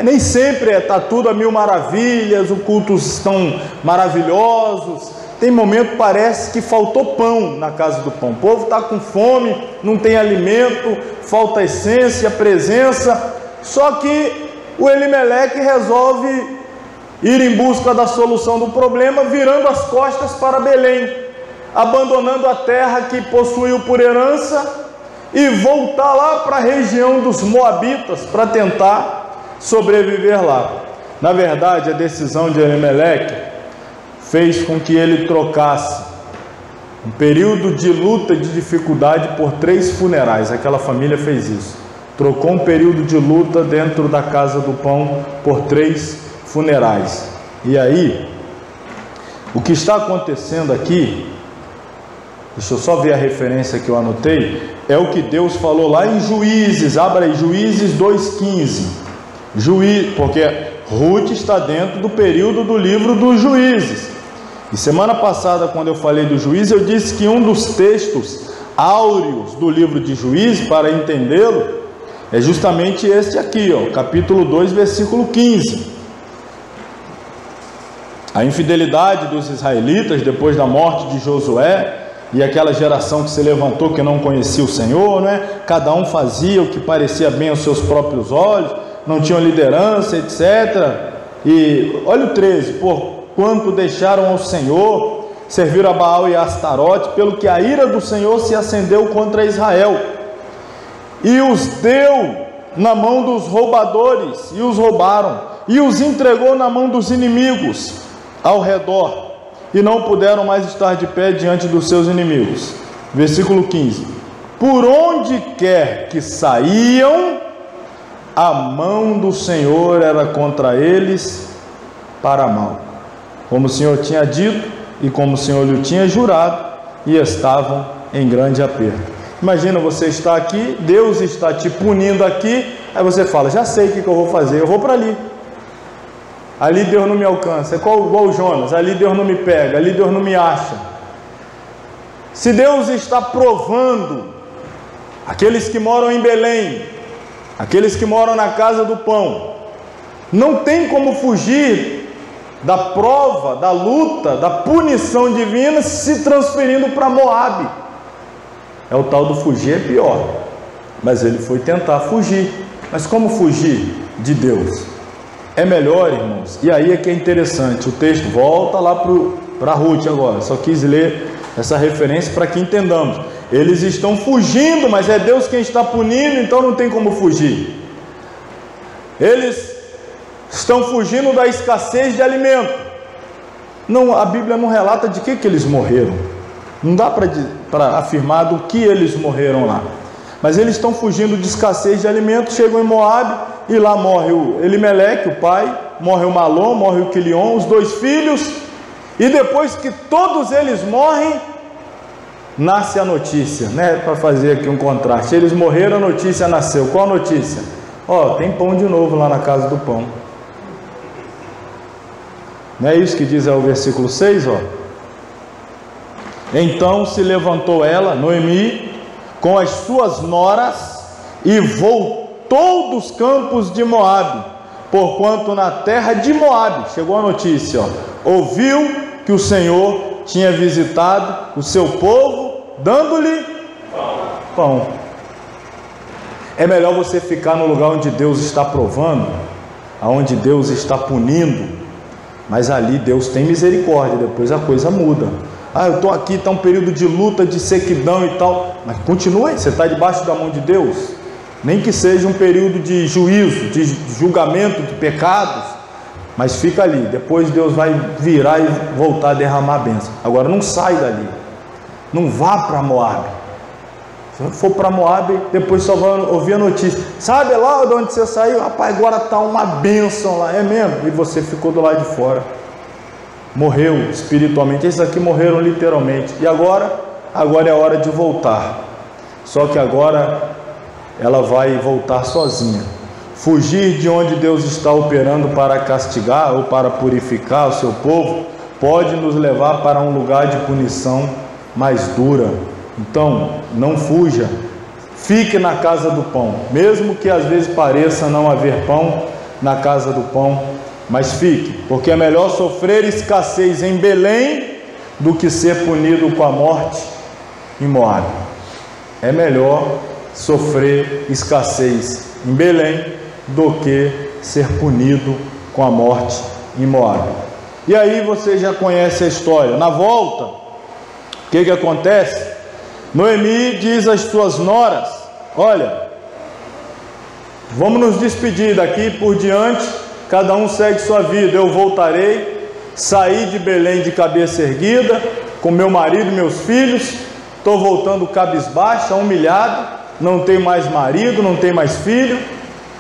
Nem sempre está tudo a mil maravilhas, os cultos estão maravilhosos. Tem momento, parece que faltou pão na casa do pão. O povo está com fome, não tem alimento, falta essência, presença. Só que o Elimeleque resolve ir em busca da solução do problema, virando as costas para Belém, abandonando a terra que possuiu por herança e voltar lá para a região dos Moabitas para tentar sobreviver lá. Na verdade, a decisão de Elimeleque fez com que ele trocasse um período de luta e de dificuldade por 3 funerais. Aquela família fez isso. Trocou um período de luta dentro da casa do pão por 3 funerais. E aí, o que está acontecendo aqui, deixa eu só ver a referência que eu anotei, é o que Deus falou lá em Juízes. Abra aí, Juízes 2,15. Porque Ruth está dentro do período do livro dos Juízes. E semana passada, quando eu falei do Juízes, eu disse que um dos textos áureos do livro de Juízes, para entendê-lo, é justamente este aqui, capítulo 2, versículo 15. A infidelidade dos israelitas depois da morte de Josué, e aquela geração que se levantou que não conhecia o Senhor, né? Cada um fazia o que parecia bem aos seus próprios olhos, não tinham liderança, etc. E olha o 13, porquanto deixaram ao Senhor, serviram a Baal e a Astarote, pelo que a ira do Senhor se acendeu contra Israel, e os deu na mão dos roubadores, e os roubaram, e os entregou na mão dos inimigos ao redor, e não puderam mais estar de pé diante dos seus inimigos. Versículo 15. Por onde quer que saíam, a mão do Senhor era contra eles para mal, como o Senhor tinha dito e como o Senhor lhe tinha jurado, e estavam em grande aperto. Imagina você estar aqui, Deus está te punindo aqui, aí você fala, já sei o que eu vou fazer, eu vou para ali. Ali Deus não me alcança, é igual o Jonas, ali Deus não me pega, ali Deus não me acha. Se Deus está provando aqueles que moram em Belém, aqueles que moram na casa do pão, não tem como fugir da prova, da luta, da punição divina se transferindo para Moabe. É o tal do fugir é pior, mas ele foi tentar fugir. Mas como fugir de Deus? É melhor, irmãos, e aí é que é interessante, o texto volta lá para Ruth agora, só quis ler essa referência para que entendamos. Eles estão fugindo, mas é Deus quem está punindo, então não tem como fugir. Eles estão fugindo da escassez de alimento. Não, a Bíblia não relata de que eles morreram. Não dá para afirmar do que eles morreram lá. Mas eles estão fugindo de escassez de alimento, chegam em Moabe, e lá morre o Elimeleque, o pai, morre o Malom, morre o Quilion, os 2 filhos, e depois que todos eles morrem, nasce a notícia, né? Para fazer aqui um contraste. Eles morreram, a notícia nasceu. Qual a notícia? Ó, tem pão de novo lá na casa do pão. Não é isso que diz o versículo 6, ó? Então se levantou ela, Noemi, com as suas noras, e voltou dos campos de Moabe, porquanto na terra de Moabe, chegou a notícia, ó, ouviu que o Senhor tinha visitado o seu povo, dando-lhe pão. É melhor você ficar no lugar onde Deus está provando, aonde Deus está punindo, mas ali Deus tem misericórdia, depois a coisa muda. Ah, eu estou aqui, está um período de luta, de sequidão e tal, mas continue, você está debaixo da mão de Deus, nem que seja um período de juízo, de julgamento de pecados, mas fica ali, depois Deus vai virar e voltar a derramar a bênção. Agora não sai dali, não vá para Moabe. Se for para Moabe, depois só vai ouvir a notícia, sabe lá de onde você saiu? Rapaz, agora está uma bênção lá, é mesmo? E você ficou do lado de fora, morreu espiritualmente. Esses aqui morreram literalmente, e agora é hora de voltar. Só que agora ela vai voltar sozinha. Fugir de onde Deus está operando para castigar ou para purificar o seu povo pode nos levar para um lugar de punição mais dura. Então não fuja, fique na casa do pão, mesmo que às vezes pareça não haver pão na casa do pão, mas fique, porque é melhor sofrer escassez em Belém do que ser punido com a morte em Moabe. É melhor sofrer escassez em Belém do que ser punido com a morte em Moabe. E aí você já conhece a história. Na volta, o que acontece? Noemi diz às suas noras: olha, vamos nos despedir daqui por diante, cada um segue sua vida, eu voltarei, saí de Belém de cabeça erguida, com meu marido e meus filhos, estou voltando cabisbaixa, humilhada, não tenho mais marido, não tenho mais filho,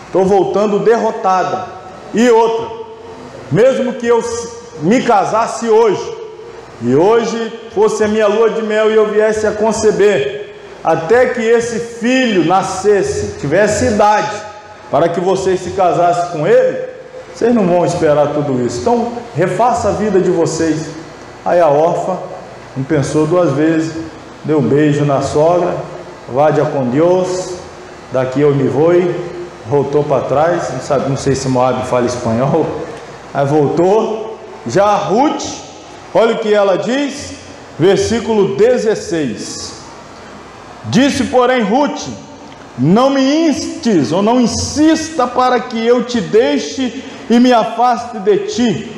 estou voltando derrotada. E outra, mesmo que eu me casasse hoje, e hoje fosse a minha lua de mel e eu viesse a conceber, até que esse filho nascesse, tivesse idade, para que vocês se casassem com ele, vocês não vão esperar tudo isso. Então, refaça a vida de vocês. Aí a órfã não pensou 2 vezes, deu um beijo na sogra, vadia com Deus, daqui eu me vou, voltou para trás, não sei se Moabe fala espanhol, aí voltou. Já a Ruth, olha o que ela diz, versículo 16, disse porém Ruth: não me instes, ou não insista para que eu te deixe e me afaste de ti,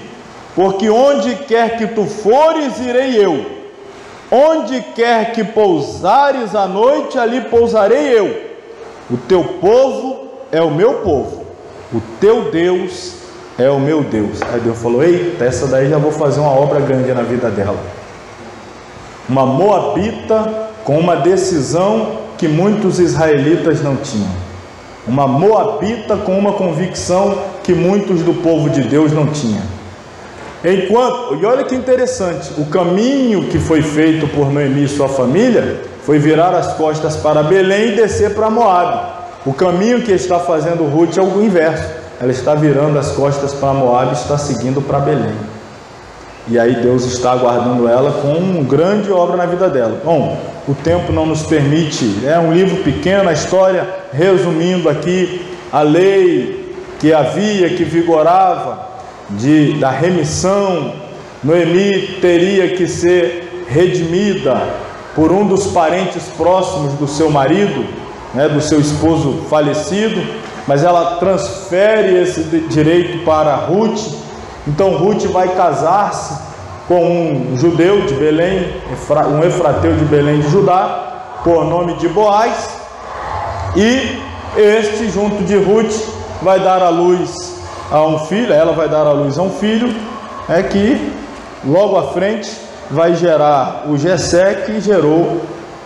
porque onde quer que tu fores, irei eu, onde quer que pousares à noite, ali pousarei eu, o teu povo é o meu povo, o teu Deus é o meu Deus. Aí Deus falou: eita, essa daí já vou fazer uma obra grande na vida dela. Uma moabita com uma decisão que muitos israelitas não tinham. Uma moabita com uma convicção que muitos do povo de Deus não tinham. E olha que interessante, o caminho que foi feito por Noemi e sua família foi virar as costas para Belém e descer para Moabe. O caminho que está fazendo Ruth é o inverso. Ela está virando as costas para Moabe e está seguindo para Belém. E aí Deus está aguardando ela com uma grande obra na vida dela. Bom, o tempo não nos permite, é um livro pequeno, a história, resumindo aqui, a lei que havia, que vigorava, da remissão. Noemi teria que ser redimida por um dos parentes próximos do seu marido, do seu esposo falecido, mas ela transfere esse direito para Ruth. Então Ruth vai casar-se com um judeu de Belém, um efrateu de Belém de Judá, por nome de Boaz, e este, junto de Ruth, vai dar à luz a um filho. Ela vai dar à luz a um filho, que logo à frente vai gerar o Jessé, que gerou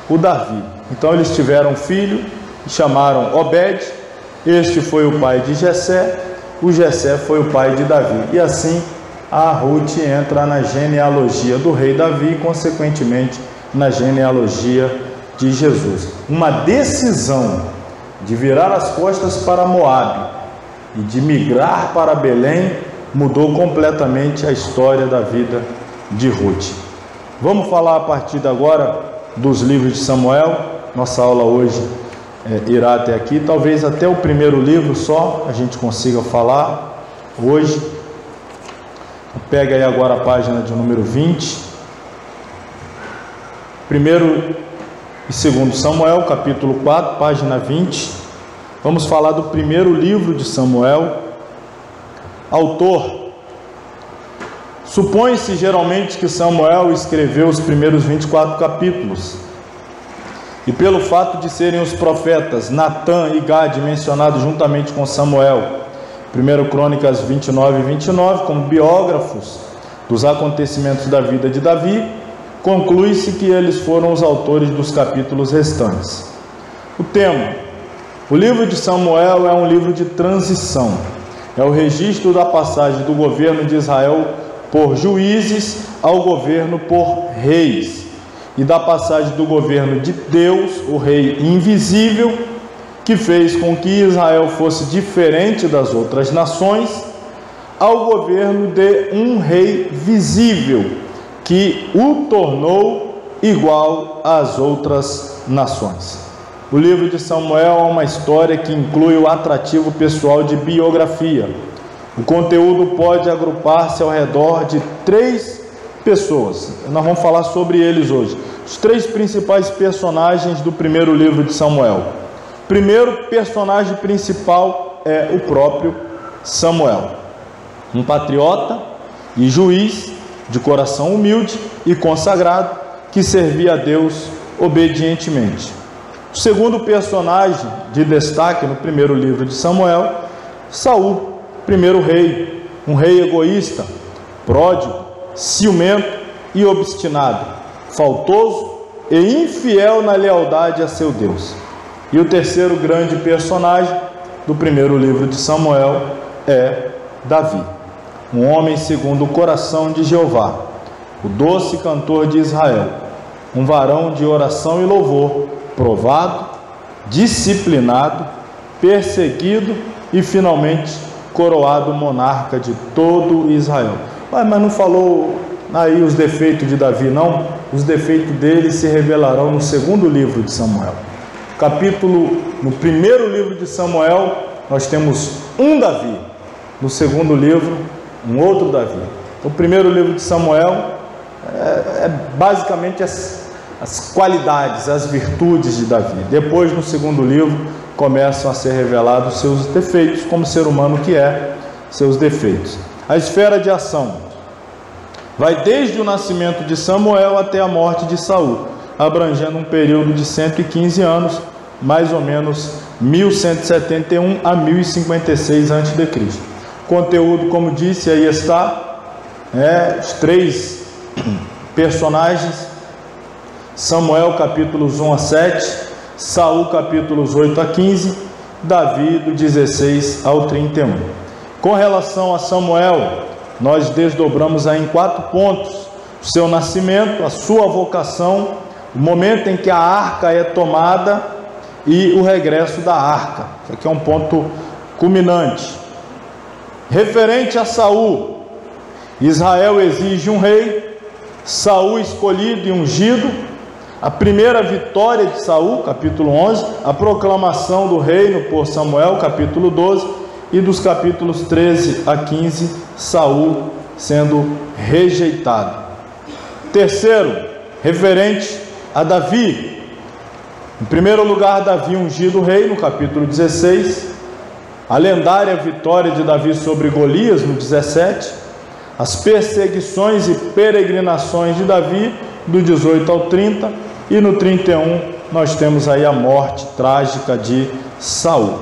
o Davi. Então eles tiveram um filho, chamaram Obed. Este foi o pai de Jessé, o Jessé foi o pai de Davi. E assim a Ruth entra na genealogia do rei Davi e, consequentemente, na genealogia de Jesus. Uma decisão de virar as costas para Moabe e de migrar para Belém mudou completamente a história da vida de Ruth. Vamos falar a partir de agora dos livros de Samuel. Nossa aula hoje irá até aqui, talvez até o primeiro livro só a gente consiga falar hoje. Pega aí agora a página de número 20. Primeiro e segundo Samuel, capítulo 4, página 20. Vamos falar do primeiro livro de Samuel. Autor: supõe-se geralmente que Samuel escreveu os primeiros 24 capítulos. E pelo fato de serem os profetas Natã e Gade mencionados juntamente com Samuel, 1 Crônicas 29 e 29, como biógrafos dos acontecimentos da vida de Davi, conclui-se que eles foram os autores dos capítulos restantes. O tema: o livro de Samuel é um livro de transição. É o registro da passagem do governo de Israel por juízes ao governo por reis, e da passagem do governo de Deus, o rei invisível, que fez com que Israel fosse diferente das outras nações, ao governo de um rei visível, que o tornou igual às outras nações. O livro de Samuel é uma história que inclui o atrativo pessoal de biografia. O conteúdo pode agrupar-se ao redor de 3 pessoas. Nós vamos falar sobre eles hoje. Os 3 principais personagens do primeiro livro de Samuel. O primeiro personagem principal é o próprio Samuel, um patriota e juiz de coração humilde e consagrado, que servia a Deus obedientemente. O segundo personagem de destaque no primeiro livro de Samuel, Saul, primeiro rei, um rei egoísta, pródigo, ciumento e obstinado, faltoso e infiel na lealdade a seu Deus. E o terceiro grande personagem do primeiro livro de Samuel é Davi, um homem segundo o coração de Jeová, o doce cantor de Israel, um varão de oração e louvor, provado, disciplinado, perseguido e finalmente coroado monarca de todo Israel. Mas não falou aí os defeitos de Davi, não? Os defeitos dele se revelarão no segundo livro de Samuel. No primeiro livro de Samuel, nós temos um Davi. No segundo livro, um outro Davi. O primeiro livro de Samuel é basicamente as qualidades, as virtudes de Davi. Depois, no segundo livro, começam a ser revelados seus defeitos, como ser humano que é, seus defeitos. A esfera de ação vai desde o nascimento de Samuel até a morte de Saul, abrangendo um período de 115 anos, mais ou menos 1171 a 1056 a.C. Conteúdo, como disse, aí está, os 3 personagens: Samuel capítulos 1 a 7, Saul capítulos 8 a 15, Davi do 16 ao 31. Com relação a Samuel, nós desdobramos aí em 4 pontos: o seu nascimento, a sua vocação, o momento em que a arca é tomada e o regresso da arca. Isso aqui é um ponto culminante. Referente a Saul, Israel exige um rei, Saul escolhido e ungido, a primeira vitória de Saul, capítulo 11, a proclamação do reino por Samuel, capítulo 12, e dos capítulos 13 a 15, Saul sendo rejeitado. Terceiro, referente a Davi. Em primeiro lugar, Davi ungido rei, no capítulo 16, a lendária vitória de Davi sobre Golias, no 17, as perseguições e peregrinações de Davi, do 18 ao 30, e no 31 nós temos aí a morte trágica de Saul.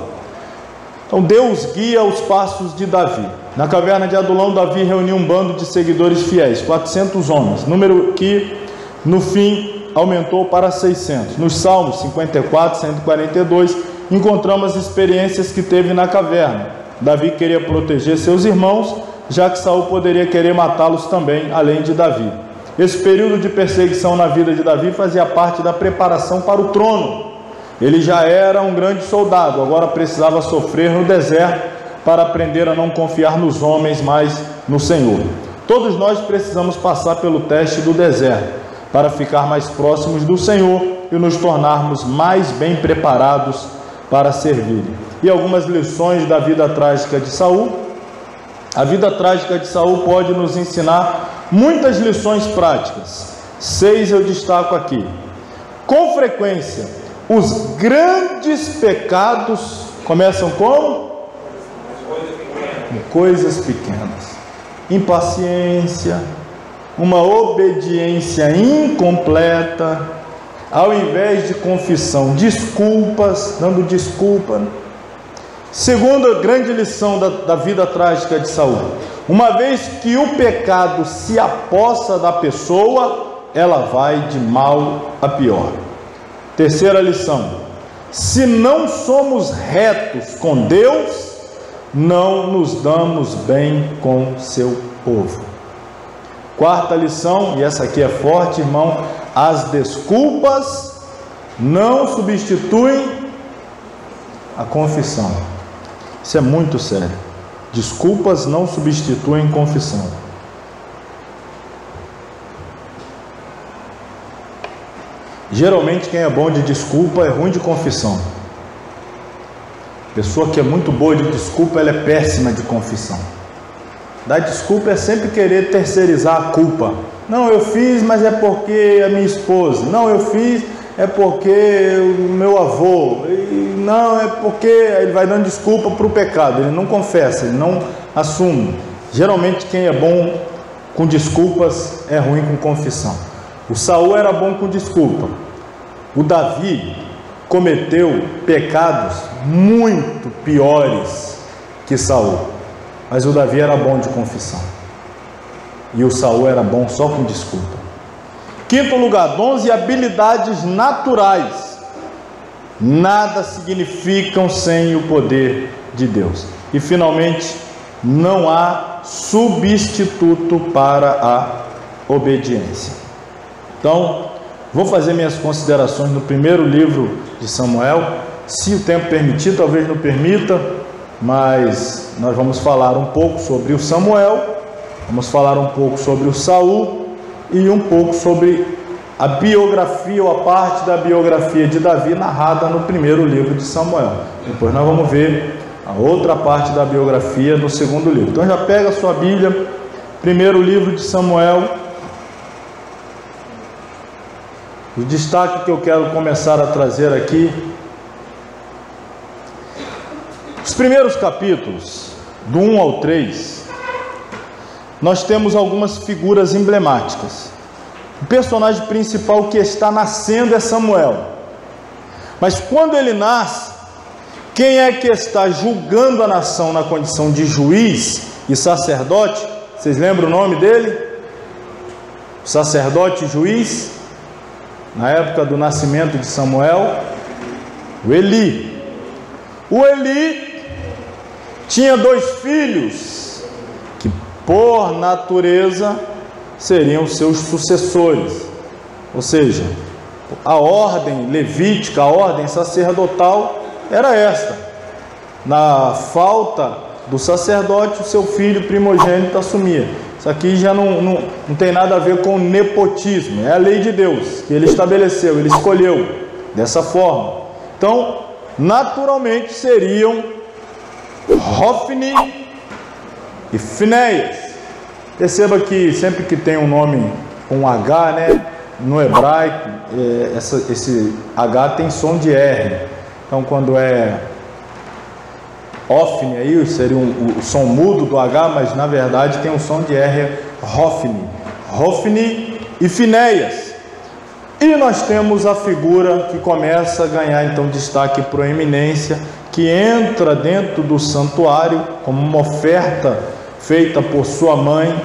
Então Deus guia os passos de Davi. Na caverna de Adulão, Davi reuniu um bando de seguidores fiéis, 400 homens, número que no fim aumentou para 600. Nos Salmos 54, 142, encontramos as experiências que teve na caverna. Davi queria proteger seus irmãos, já que Saul poderia querer matá-los também, além de Davi. Esse período de perseguição na vida de Davi fazia parte da preparação para o trono. Ele já era um grande soldado, agora precisava sofrer no deserto para aprender a não confiar nos homens, mas no Senhor. Todos nós precisamos passar pelo teste do deserto para ficar mais próximos do Senhor e nos tornarmos mais bem preparados para servir. E algumas lições da vida trágica de Saul. A vida trágica de Saul pode nos ensinar muitas lições práticas. 6 eu destaco aqui. Com frequência, os grandes pecados começam como? Coisas pequenas. Impaciência, uma obediência incompleta, ao invés de confissão, desculpas, dando desculpa. Segunda grande lição da vida trágica de Saul: uma vez que o pecado se apossa da pessoa, ela vai de mal a pior. Terceira lição: se não somos retos com Deus, não nos damos bem com seu povo. Quarta lição, e essa aqui é forte, irmão: as desculpas não substituem a confissão. Isso é muito sério. Desculpas não substituem confissão. Geralmente quem é bom de desculpa é ruim de confissão. Pessoa que é muito boa de desculpa, ela é péssima de confissão. Dar desculpa é sempre querer terceirizar a culpa. Não, eu fiz, mas é porque a minha esposa. Não, eu fiz, é porque o meu avô. Não, é porque... Ele vai dando desculpa para o pecado. Ele não confessa, ele não assume. Geralmente quem é bom com desculpas é ruim com confissão. O Saul era bom com desculpa. O Davi cometeu pecados muito piores que Saul. Mas o Davi era bom de confissão. E o Saul era bom só com desculpa. Quinto lugar, dons e habilidades naturais nada significam sem o poder de Deus. E finalmente, não há substituto para a obediência. Então, vou fazer minhas considerações no primeiro livro de Samuel. Se o tempo permitir, talvez não permita, mas nós vamos falar um pouco sobre o Samuel, vamos falar um pouco sobre o Saul e um pouco sobre a biografia ou a parte da biografia de Davi narrada no primeiro livro de Samuel. Depois nós vamos ver a outra parte da biografia no segundo livro. Então já pega a sua Bíblia, primeiro livro de Samuel. O destaque que eu quero começar a trazer aqui: os primeiros capítulos, do 1 ao 3, nós temos algumas figuras emblemáticas. O personagem principal que está nascendo é Samuel. Mas quando ele nasce, quem é que está julgando a nação na condição de juiz e sacerdote? Vocês lembram o nome dele? O sacerdote e juiz, na época do nascimento de Samuel, o Eli. O Eli tinha 2 filhos que, por natureza, seriam seus sucessores. Ou seja, A ordem levítica, a ordem sacerdotal era esta: na falta do sacerdote, o seu filho primogênito assumia. Isso aqui já não tem nada a ver com nepotismo, é a lei de Deus que ele estabeleceu, ele escolheu dessa forma. Então, naturalmente seriam Hofni e Finéias. Perceba que sempre que tem um nome com H, né, no hebraico, esse H tem som de R. Então, quando é Hofni, aí seria o som mudo do H, mas na verdade tem um som de R, Hofni e Finéias. E nós temos a figura que começa a ganhar então destaque e proeminência, que entra dentro do santuário como uma oferta feita por sua mãe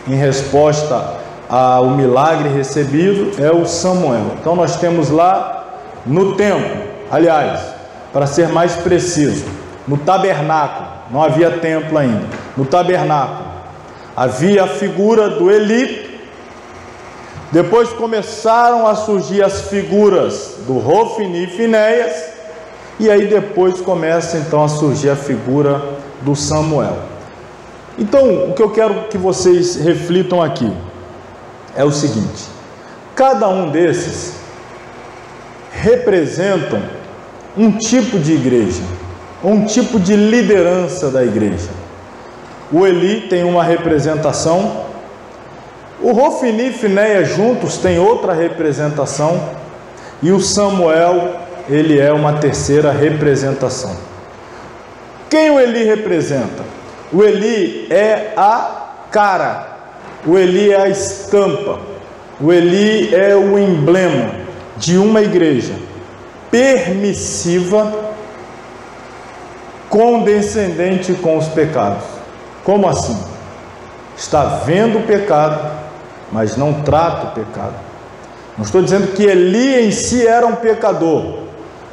em resposta ao milagre recebido, é o Samuel. Então nós temos lá no templo, aliás, para ser mais preciso, no tabernáculo, não havia templo ainda, no tabernáculo havia a figura do Eli. Depois começaram a surgir as figuras do Hofni e Finéias, e aí depois começa então a surgir a figura do Samuel. Então, o que eu quero que vocês reflitam aqui é o seguinte: cada um desses representam um tipo de igreja, um tipo de liderança da igreja. O Eli tem uma representação, o Hofni e Finéias juntos têm outra representação, e o Samuel, ele é uma terceira representação. Quem o Eli representa? O Eli é a cara, o Eli é a estampa, o Eli é o emblema de uma igreja permissiva, condescendente com os pecados. Como assim? Está vendo o pecado, mas não trata o pecado. Não estou dizendo que Eli em si era um pecador,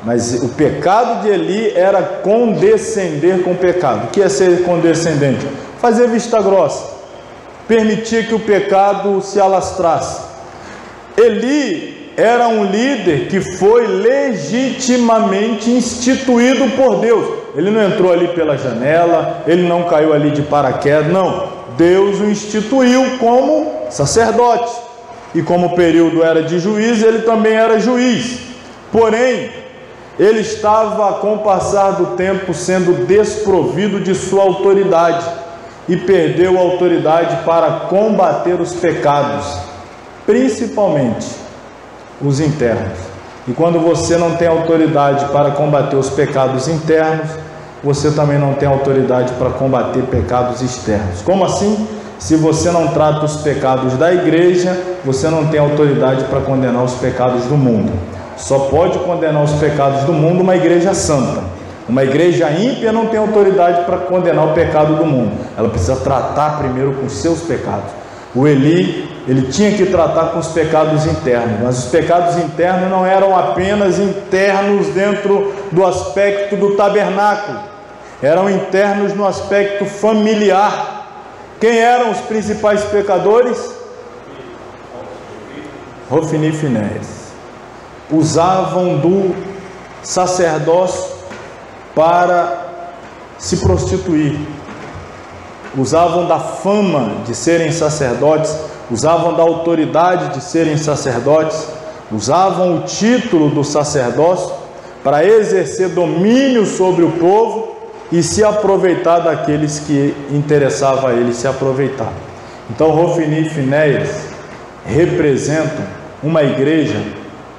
mas o pecado de Eli era condescender com o pecado. O que é ser condescendente? Fazer vista grossa, permitir que o pecado se alastrasse. Eli era um líder que foi legitimamente instituído por Deus. Ele não entrou ali pela janela, ele não caiu ali de paraquedas, não. Deus o instituiu como sacerdote, e como o período era de juiz, ele também era juiz. Porém, ele estava, com o passar do tempo, sendo desprovido de sua autoridade, e perdeu a autoridade para combater os pecados, principalmente os internos. E quando você não tem autoridade para combater os pecados internos, você também não tem autoridade para combater pecados externos. Como assim? Se você não trata os pecados da igreja, você não tem autoridade para condenar os pecados do mundo. Só pode condenar os pecados do mundo uma igreja santa. Uma igreja ímpia não tem autoridade para condenar o pecado do mundo. Ela precisa tratar primeiro com os seus pecados. O Eli, ele tinha que tratar com os pecados internos, mas os pecados internos não eram apenas internos dentro do aspecto do tabernáculo, eram internos no aspecto familiar. Quem eram os principais pecadores? Hofni e Finéias. Usavam do sacerdócio para se prostituir, usavam da fama de serem sacerdotes, usavam da autoridade de serem sacerdotes, usavam o título do sacerdócio para exercer domínio sobre o povo e se aproveitar daqueles que interessava a eles se aproveitar. Então, Hofni e Finéias representam uma igreja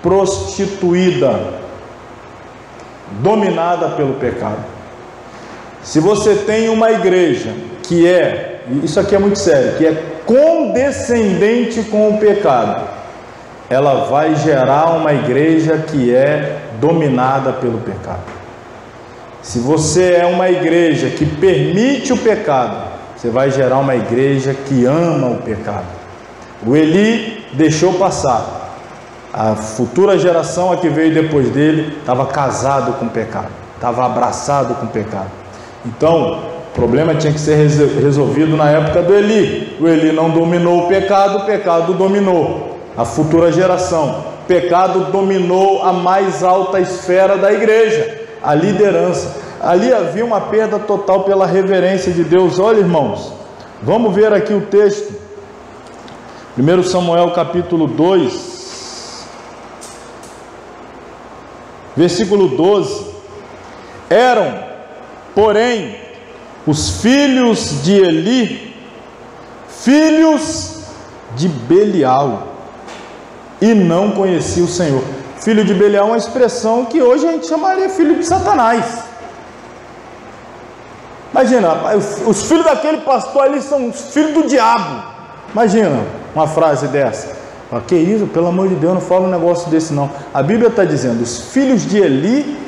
prostituída, dominada pelo pecado. Se você tem uma igreja que é, isso aqui é muito sério, que é condescendente com o pecado, ela vai gerar uma igreja que é dominada pelo pecado. Se você é uma igreja que permite o pecado, você vai gerar uma igreja que ama o pecado. O Eli deixou passar. A futura geração, a que veio depois dele, estava casado com o pecado, estava abraçado com o pecado. Então, o problema tinha que ser resolvido na época do Eli. O Eli não dominou o pecado dominou a futura geração. pecado dominou a mais alta esfera da igreja, a liderança. Ali havia uma perda total pela reverência de Deus. Olha, irmãos, vamos ver aqui o texto. 1 Samuel capítulo 2, versículo 12. Eram, porém, os filhos de Eli, filhos de Belial, e não conhecia o Senhor. Filho de Belial é uma expressão que hoje a gente chamaria filho de Satanás. Imagina, os filhos daquele pastor ali são os filhos do diabo. Imagina uma frase dessa. Que isso, pelo amor de Deus, não fala um negócio desse não. A Bíblia está dizendo, os filhos de Eli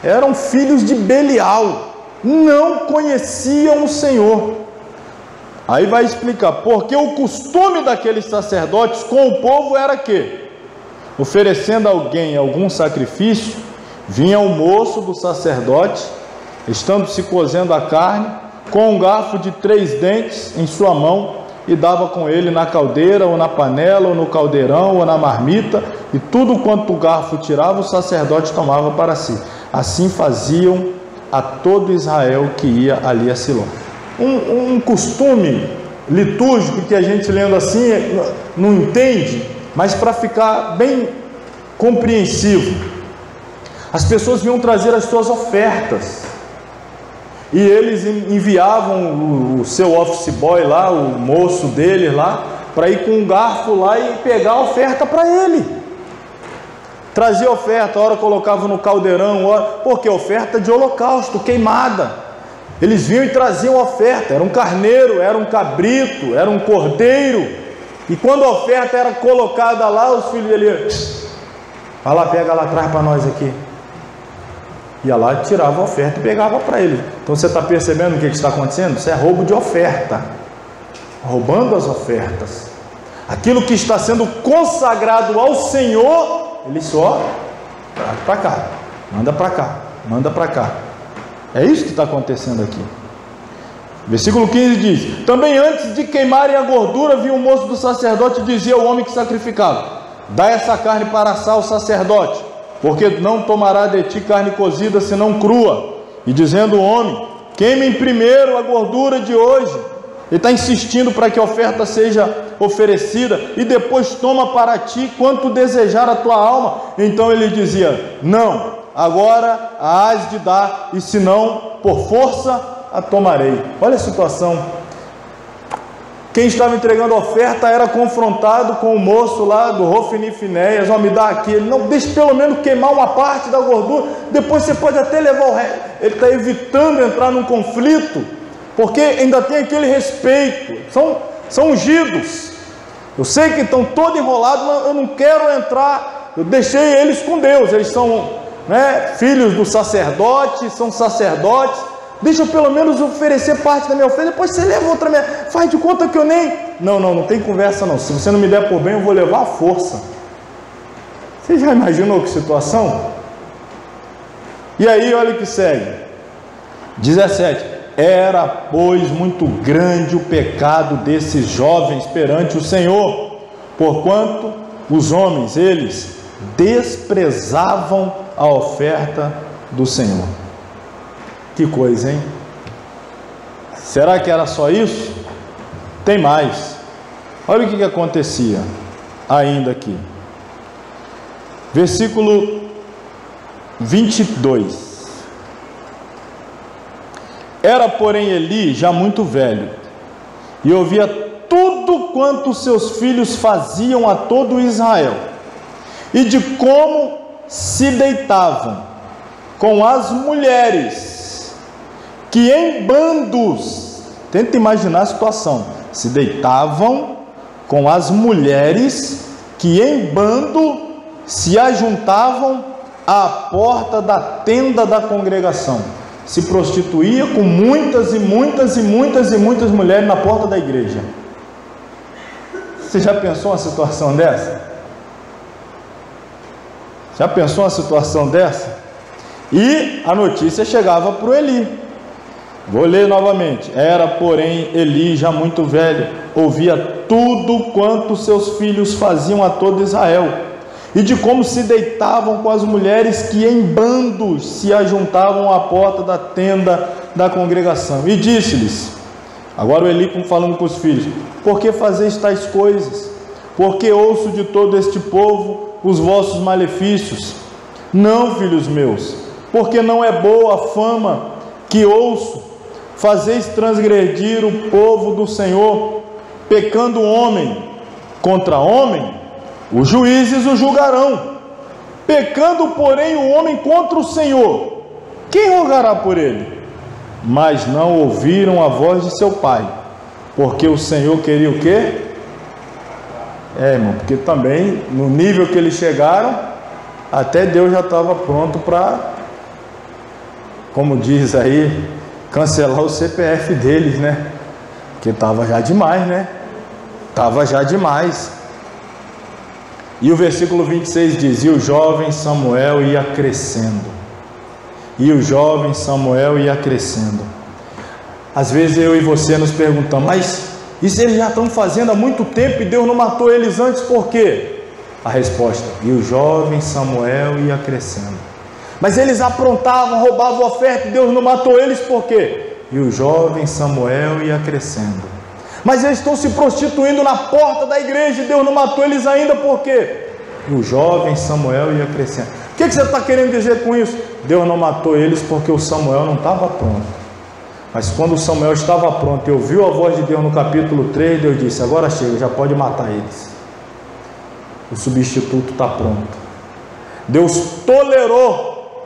eram filhos de Belial, não conheciam o Senhor. Aí vai explicar, porque o costume daqueles sacerdotes com o povo era que, oferecendo a alguém algum sacrifício, vinha o moço do sacerdote, estando se cozendo a carne, com um garfo de 3 dentes em sua mão, e dava com ele na caldeira, ou na panela, ou no caldeirão, ou na marmita, e tudo quanto o garfo tirava, o sacerdote tomava para si. Assim faziam a todo Israel que ia ali a Siló. Um costume litúrgico que a gente lendo assim não entende, mas para ficar bem compreensivo, as pessoas vinham trazer as suas ofertas, e eles enviavam o seu office boy lá, o moço deles lá, para ir com um garfo lá e pegar a oferta para ele. Trazia oferta, a hora colocava no caldeirão, porque oferta de holocausto, queimada. Eles vinham e traziam oferta, era um carneiro, era um cabrito, era um cordeiro, e quando a oferta era colocada lá, os filhos dele, vai lá, pega lá atrás para nós aqui. Ia lá, tirava a oferta e pegava para ele. Então você está percebendo o que está acontecendo? Isso é roubo de oferta, roubando as ofertas. Aquilo que está sendo consagrado ao Senhor, ele só traz para cá, manda para cá, manda para cá. É isso que está acontecendo aqui. Versículo 15 diz: também antes de queimarem a gordura, vinha o moço do sacerdote e dizia ao homem que sacrificava: dá essa carne para assar o sacerdote, porque não tomará de ti carne cozida, senão crua. E dizendo o homem: queimem primeiro a gordura de hoje. Ele está insistindo para que a oferta seja oferecida, e depois toma para ti quanto desejar a tua alma. Então ele dizia: não, agora a hás de dar, e se não, por força a tomarei. Olha a situação. Quem estava entregando a oferta era confrontado com o moço lá do Hofni e Finéias: ó, me dá aqui. Ele: não, deixa pelo menos queimar uma parte da gordura, depois você pode até levar o resto. Ele está evitando entrar num conflito, porque ainda tem aquele respeito, são ungidos. Eu sei que estão todos enrolados, mas eu não quero entrar. Eu deixei eles com Deus, eles são, filhos do sacerdote, são sacerdotes. Deixa eu pelo menos oferecer parte da minha oferta, depois você leva outra minha. Faz de conta que eu nem. Não tem conversa não. Se você não me der por bem, eu vou levar à força. Você já imaginou que situação? E aí, olha o que segue. 17. Era, pois, muito grande o pecado desses jovens perante o Senhor, porquanto os homens, eles desprezavam a oferta do Senhor. Que coisa, hein? Será que era só isso? Tem mais. Olha o que acontecia ainda aqui. Versículo 22. Era, porém, Eli já muito velho, e ouvia tudo quanto seus filhos faziam a todo Israel, e de como se deitavam com as mulheres, que em bandos, tenta imaginar a situação, se deitavam com as mulheres, que em bando se ajuntavam à porta da tenda da congregação. Se prostituía com muitas mulheres na porta da igreja. Você já pensou uma situação dessa? Já pensou uma situação dessa? E a notícia chegava para o Eli. Vou ler novamente. Era, porém, Eli já muito velho, ouvia tudo quanto seus filhos faziam a todo Israel, e de como se deitavam com as mulheres que em bandos se ajuntavam à porta da tenda da congregação. E disse-lhes, agora o Eli falando com os filhos, por que fazeis tais coisas? Porque ouço de todo este povo os vossos malefícios. Não, filhos meus, porque não é boa a fama que ouço. Fazeis transgredir o povo do Senhor, pecando homem contra homem, os juízes o julgarão. Pecando, porém, o homem contra o Senhor, quem rogará por ele? Mas não ouviram a voz de seu pai, porque o Senhor queria o quê? Irmão, porque também, no nível que eles chegaram, até Deus já estava pronto para, como diz aí, cancelar o CPF deles, né? Porque estava já demais, né? Estava já demais. E o versículo 26 diz, e o jovem Samuel ia crescendo. E o jovem Samuel ia crescendo. Às vezes eu e você nos perguntamos, mas isso eles já estão fazendo há muito tempo e Deus não matou eles antes, por quê? A resposta, e o jovem Samuel ia crescendo. Mas eles aprontavam, roubavam oferta e Deus não matou eles, por quê? E o jovem Samuel ia crescendo. Mas eles estão se prostituindo na porta da igreja e Deus não matou eles ainda, por quê? E o jovem Samuel ia crescendo. O que você está querendo dizer com isso? Deus não matou eles porque o Samuel não estava pronto. Mas quando o Samuel estava pronto e ouviu a voz de Deus no capítulo 3, Deus disse, agora chega, já pode matar eles. O substituto está pronto. Deus tolerou,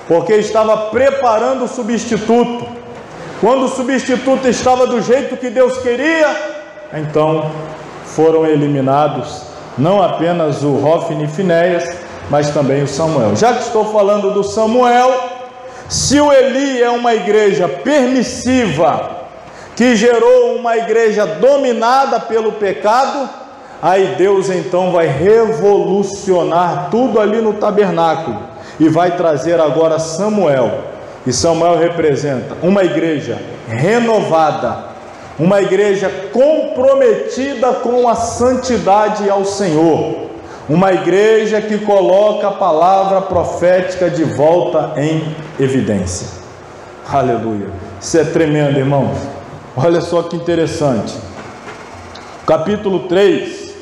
porque estava preparando o substituto. Quando o substituto estava do jeito que Deus queria, então foram eliminados não apenas o Hofni e Finéias, mas também o Samuel. Já que estou falando do Samuel, se o Eli é uma igreja permissiva, que gerou uma igreja dominada pelo pecado, aí Deus então vai revolucionar tudo ali no tabernáculo e vai trazer agora Samuel. E Samuel representa uma igreja renovada, uma igreja comprometida com a santidade ao Senhor, uma igreja que coloca a palavra profética de volta em evidência. Aleluia! Isso é tremendo, irmãos. Olha só que interessante. Capítulo 3,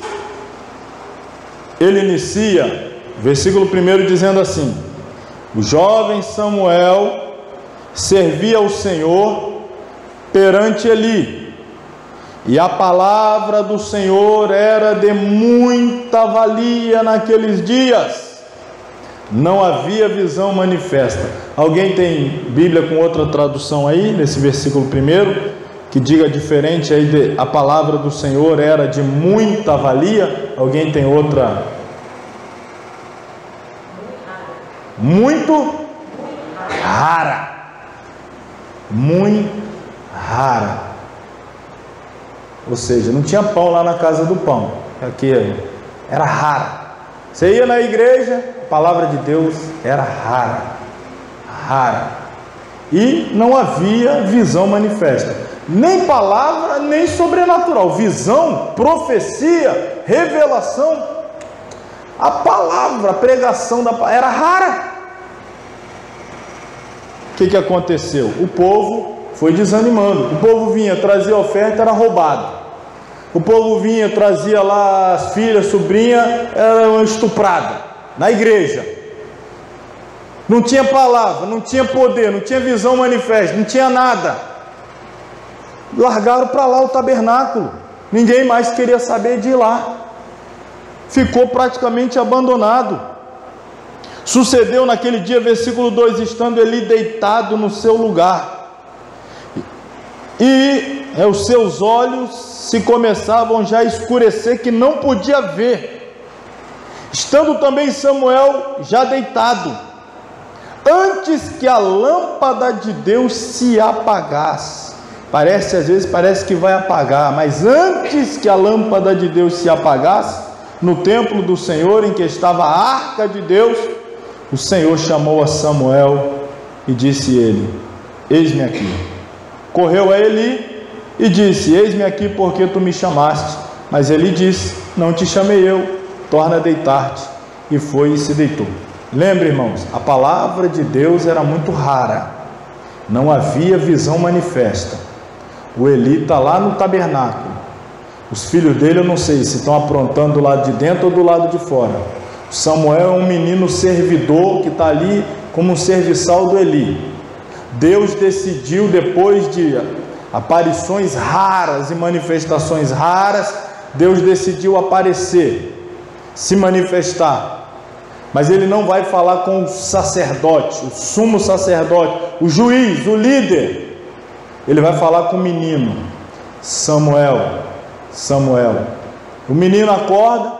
ele inicia, versículo 1 dizendo assim: o jovem Samuel servia ao Senhor perante Eli, e a palavra do Senhor era de muita valia naqueles dias. Não havia visão manifesta. Alguém tem Bíblia com outra tradução aí, nesse versículo 1, que diga diferente aí, a palavra do Senhor era de muita valia? Alguém tem outra? Muito rara. Muito rara. Ou seja, não tinha pão lá na casa do pão. Aqui era rara. Você ia na igreja, a palavra de Deus era rara. Rara. E não havia visão manifesta. Nem palavra, nem sobrenatural. Visão, profecia, revelação. A palavra, a pregação da palavra era rara. O que aconteceu? O povo foi desanimando. O povo vinha, trazia oferta, era roubado. O povo vinha, trazia lá as filhas, sobrinha, era estuprada na igreja. Não tinha palavra, não tinha poder, não tinha visão manifesta, não tinha nada. Largaram para lá o tabernáculo. Ninguém mais queria saber de ir lá. Ficou praticamente abandonado. Sucedeu naquele dia, versículo 2, estando Eli deitado no seu lugar, e os seus olhos se começavam já a escurecer, que não podia ver. Estando também Samuel já deitado, antes que a lâmpada de Deus se apagasse. Às vezes parece que vai apagar, mas antes que a lâmpada de Deus se apagasse, no templo do Senhor, em que estava a arca de Deus, o Senhor chamou a Samuel e disse ele: eis-me aqui. Correu a Eli e disse: eis-me aqui, porque tu me chamaste. Mas ele disse: não te chamei eu, torna a deitar-te. e foi e se deitou. Lembre, irmãos, a palavra de Deus era muito rara, não havia visão manifesta. O Eli está lá no tabernáculo, os filhos dele eu não sei se estão aprontando do lado de dentro ou do lado de fora. Samuel é um menino servidor que está ali como um serviçal do Eli. Deus decidiu, depois de aparições raras e manifestações raras, Deus decidiu aparecer, se manifestar. Mas ele não vai falar com o sacerdote, o sumo sacerdote, o juiz, o líder. Ele vai falar com o menino. Samuel, Samuel. O menino acorda,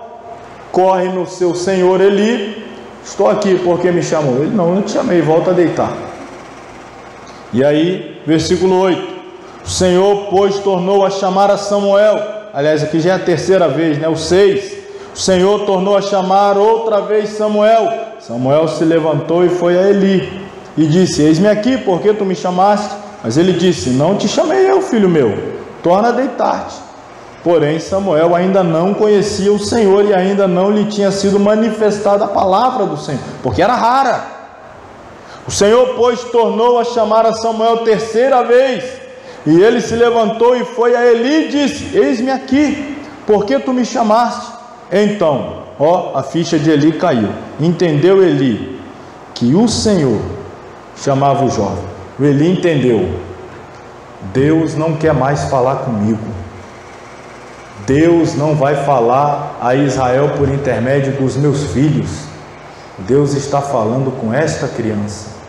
corre no seu senhor Eli. Estou aqui porque me chamou. Ele, não te chamei, volta a deitar. E aí, versículo 8. O Senhor, pois, tornou a chamar a Samuel. Aliás, aqui já é a terceira vez, né? O 6. O Senhor tornou a chamar outra vez Samuel. Samuel se levantou e foi a Eli e disse: eis-me aqui, porque tu me chamaste? Mas ele disse: não te chamei eu, filho meu, torna a deitar-te. Porém Samuel ainda não conhecia o Senhor e ainda não lhe tinha sido manifestada a palavra do Senhor, porque era rara. O Senhor, pois, tornou a chamar a Samuel terceira vez, e ele se levantou e foi a Eli e disse: eis-me aqui, porque tu me chamaste? Então, a ficha de Eli caiu. Entendeu Eli que o Senhor chamava o jovem. O Eli entendeu: Deus não quer mais falar comigo. Deus não vai falar a Israel por intermédio dos meus filhos. Deus está falando com esta criança.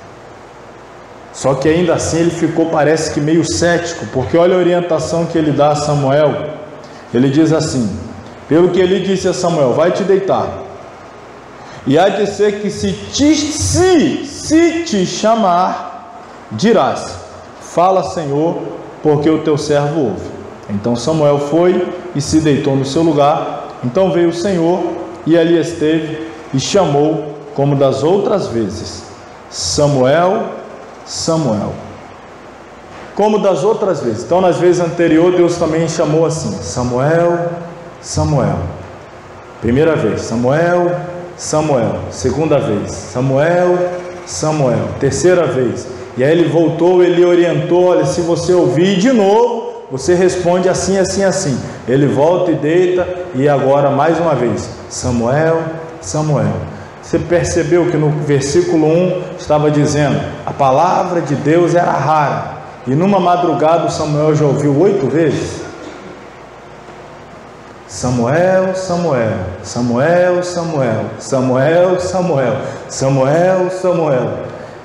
Só que ainda assim ele ficou, parece que meio cético, porque olha a orientação que ele dá a Samuel. Ele diz assim: pelo que ele disse a Samuel, vai te deitar, e há de ser que se te chamar, dirás: fala, Senhor, porque o teu servo ouve. Então Samuel foi e se deitou no seu lugar. Então veio o Senhor e ali esteve e chamou, como das outras vezes: Samuel, Samuel. Como das outras vezes. Então nas vezes anteriores Deus também chamou assim: Samuel, Samuel. Primeira vez, Samuel, Samuel. Segunda vez, Samuel, Samuel. Terceira vez, e aí ele voltou, ele orientou: olha, se você ouvir de novo, você responde assim, assim, assim. Ele volta e deita, e agora mais uma vez: Samuel, Samuel. Você percebeu que no versículo 1 estava dizendo: a palavra de Deus era rara, e numa madrugada o Samuel já ouviu 8 vezes. Samuel, Samuel, Samuel, Samuel, Samuel, Samuel, Samuel, Samuel.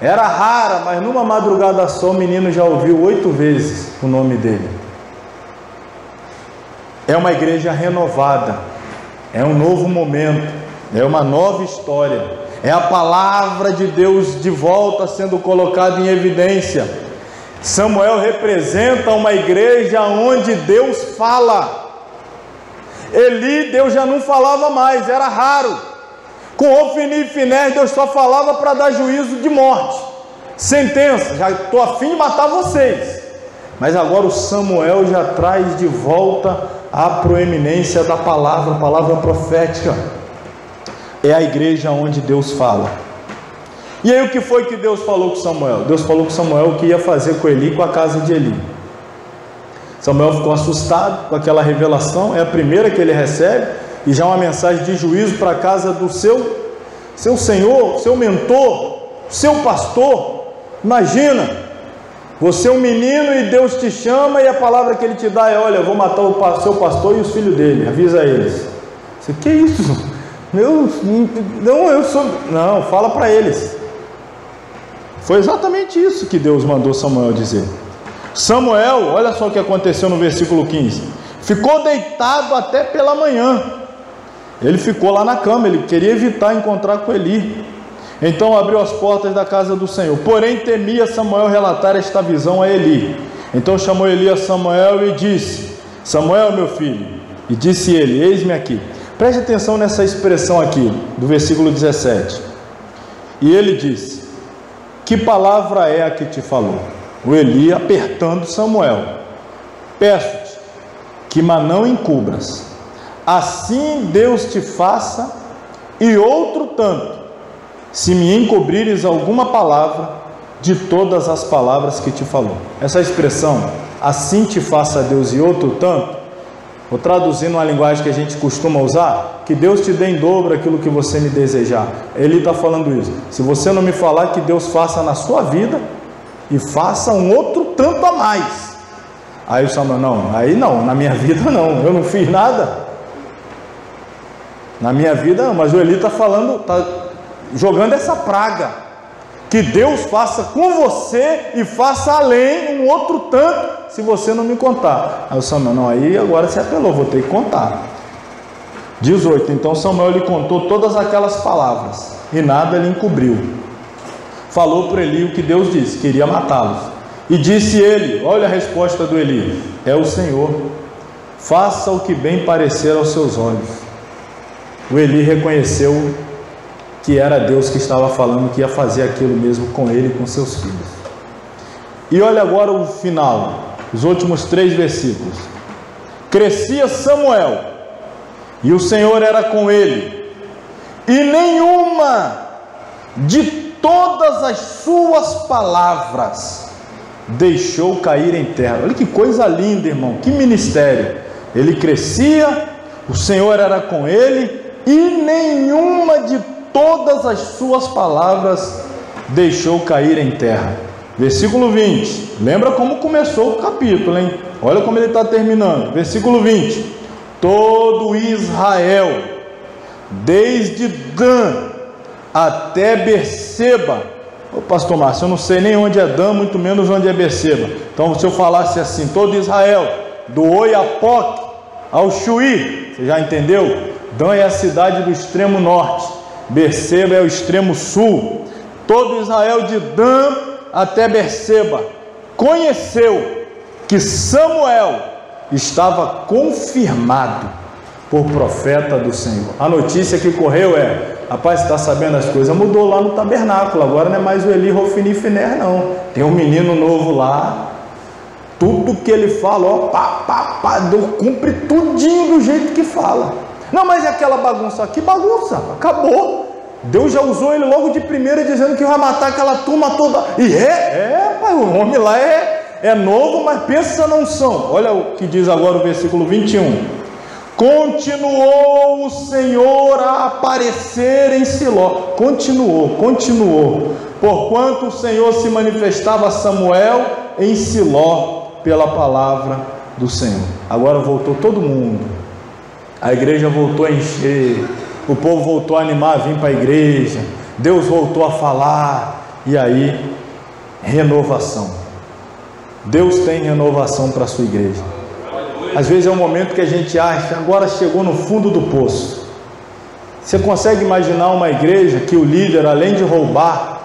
Era rara, mas numa madrugada só o menino já ouviu 8 vezes o nome dele. É uma igreja renovada, é um novo momento, é uma nova história, é a palavra de Deus de volta sendo colocada em evidência. Samuel representa uma igreja onde Deus fala. Eli, Deus já não falava mais, era raro. Com Ofni e Finéias, Deus só falava para dar juízo de morte, sentença: já estou a fim de matar vocês. Mas agora o Samuel já traz de volta a proeminência da palavra, a palavra profética. É a igreja onde Deus fala. E aí o que foi que Deus falou com Samuel? Deus falou com Samuel o que ia fazer com Eli, com a casa de Eli. Samuel ficou assustado com aquela revelação, é a primeira que ele recebe, e já uma mensagem de juízo para a casa do seu senhor, seu mentor, seu pastor. Imagina, você é um menino e Deus te chama e a palavra que ele te dá é: olha, eu vou matar o seu pastor e os filhos dele, avisa eles. Você, que isso? Não, fala para eles. Foi exatamente isso que Deus mandou Samuel dizer. Samuel, olha só o que aconteceu no versículo 15: ficou deitado até pela manhã. Ele ficou lá na cama, ele queria evitar encontrar com Eli. Então abriu as portas da casa do Senhor. Porém temia Samuel relatar esta visão a Eli. Então chamou Eli a Samuel e disse: Samuel, meu filho. E disse ele: eis-me aqui. Preste atenção nessa expressão aqui, do versículo 17. E ele disse: que palavra é a que te falou? O Eli apertando Samuel: peço-te que não encubras, assim Deus te faça e outro tanto, se me encobrires alguma palavra de todas as palavras que te falou. Essa expressão, assim te faça Deus e outro tanto, vou traduzir numa linguagem que a gente costuma usar, que Deus te dê em dobro aquilo que você me desejar. Ele está falando isso. Se você não me falar, que Deus faça na sua vida e faça um outro tanto a mais. Aí o Samuel, não, aí não, na minha vida não, eu não fiz nada. Na minha vida não, mas o Eli está falando, está jogando essa praga, que Deus faça com você e faça além um outro tanto, se você não me contar. Aí o Samuel, não, aí agora você apelou, vou ter que contar. 18, então Samuel lhe contou todas aquelas palavras, e nada lhe encobriu. Falou para Eli o que Deus disse, queria matá-los. E disse ele, olha a resposta do Eli, é o Senhor, faça o que bem parecer aos seus olhos. O Eli reconheceu que era Deus que estava falando, que ia fazer aquilo mesmo com ele e com seus filhos. E olha agora o final, os últimos 3 versículos. Crescia Samuel, e o Senhor era com ele, e nenhuma de todas as suas palavras deixou cair em terra. Olha que coisa linda, irmão, que ministério. Ele crescia, o Senhor era com ele, e nenhuma de todas as suas palavras deixou cair em terra. Versículo 20, lembra como começou o capítulo, hein? Olha como ele está terminando. Versículo 20, todo Israel, desde Dan até Berseba. Ô pastor Márcio, eu não sei nem onde é Dan, muito menos onde é Berseba. Então se eu falasse assim, todo Israel, do Oiapoque ao Chuí, você já entendeu? Dan é a cidade do extremo norte, Berseba é o extremo sul. Todo Israel de Dan até Berseba conheceu que Samuel estava confirmado por profeta do Senhor. A notícia que correu é: rapaz, você está sabendo, as coisas mudou lá no tabernáculo, agora não é mais o Eli Hofni Finer, não, tem um menino novo lá, tudo que ele fala, ó, cumpre tudinho do jeito que fala. Não, mas é aquela bagunça, que bagunça, acabou. Deus já usou ele logo de primeira, dizendo que vai matar aquela turma toda. E pai, o homem lá é novo, mas pensa na unção. Olha o que diz agora o versículo 21. Continuou o Senhor a aparecer em Siló. Continuou. Porquanto o Senhor se manifestava a Samuel em Siló pela palavra do Senhor. Agora voltou todo mundo. A igreja voltou a encher. O povo voltou a animar a vir para a igreja. Deus voltou a falar. E aí, renovação. Deus tem renovação para a sua igreja. Às vezes é um momento que a gente acha, agora chegou no fundo do poço. Você consegue imaginar uma igreja que o líder, além de roubar,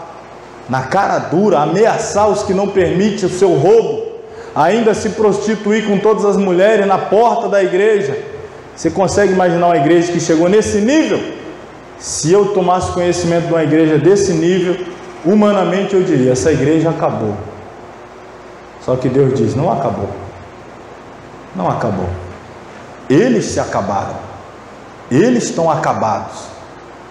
na cara dura, ameaçar os que não permitem o seu roubo, ainda se prostituir com todas as mulheres na porta da igreja? Você consegue imaginar uma igreja que chegou nesse nível? Se eu tomasse conhecimento de uma igreja desse nível, humanamente eu diria, essa igreja acabou. Só que Deus diz, não acabou. Não acabou. Eles se acabaram. Eles estão acabados.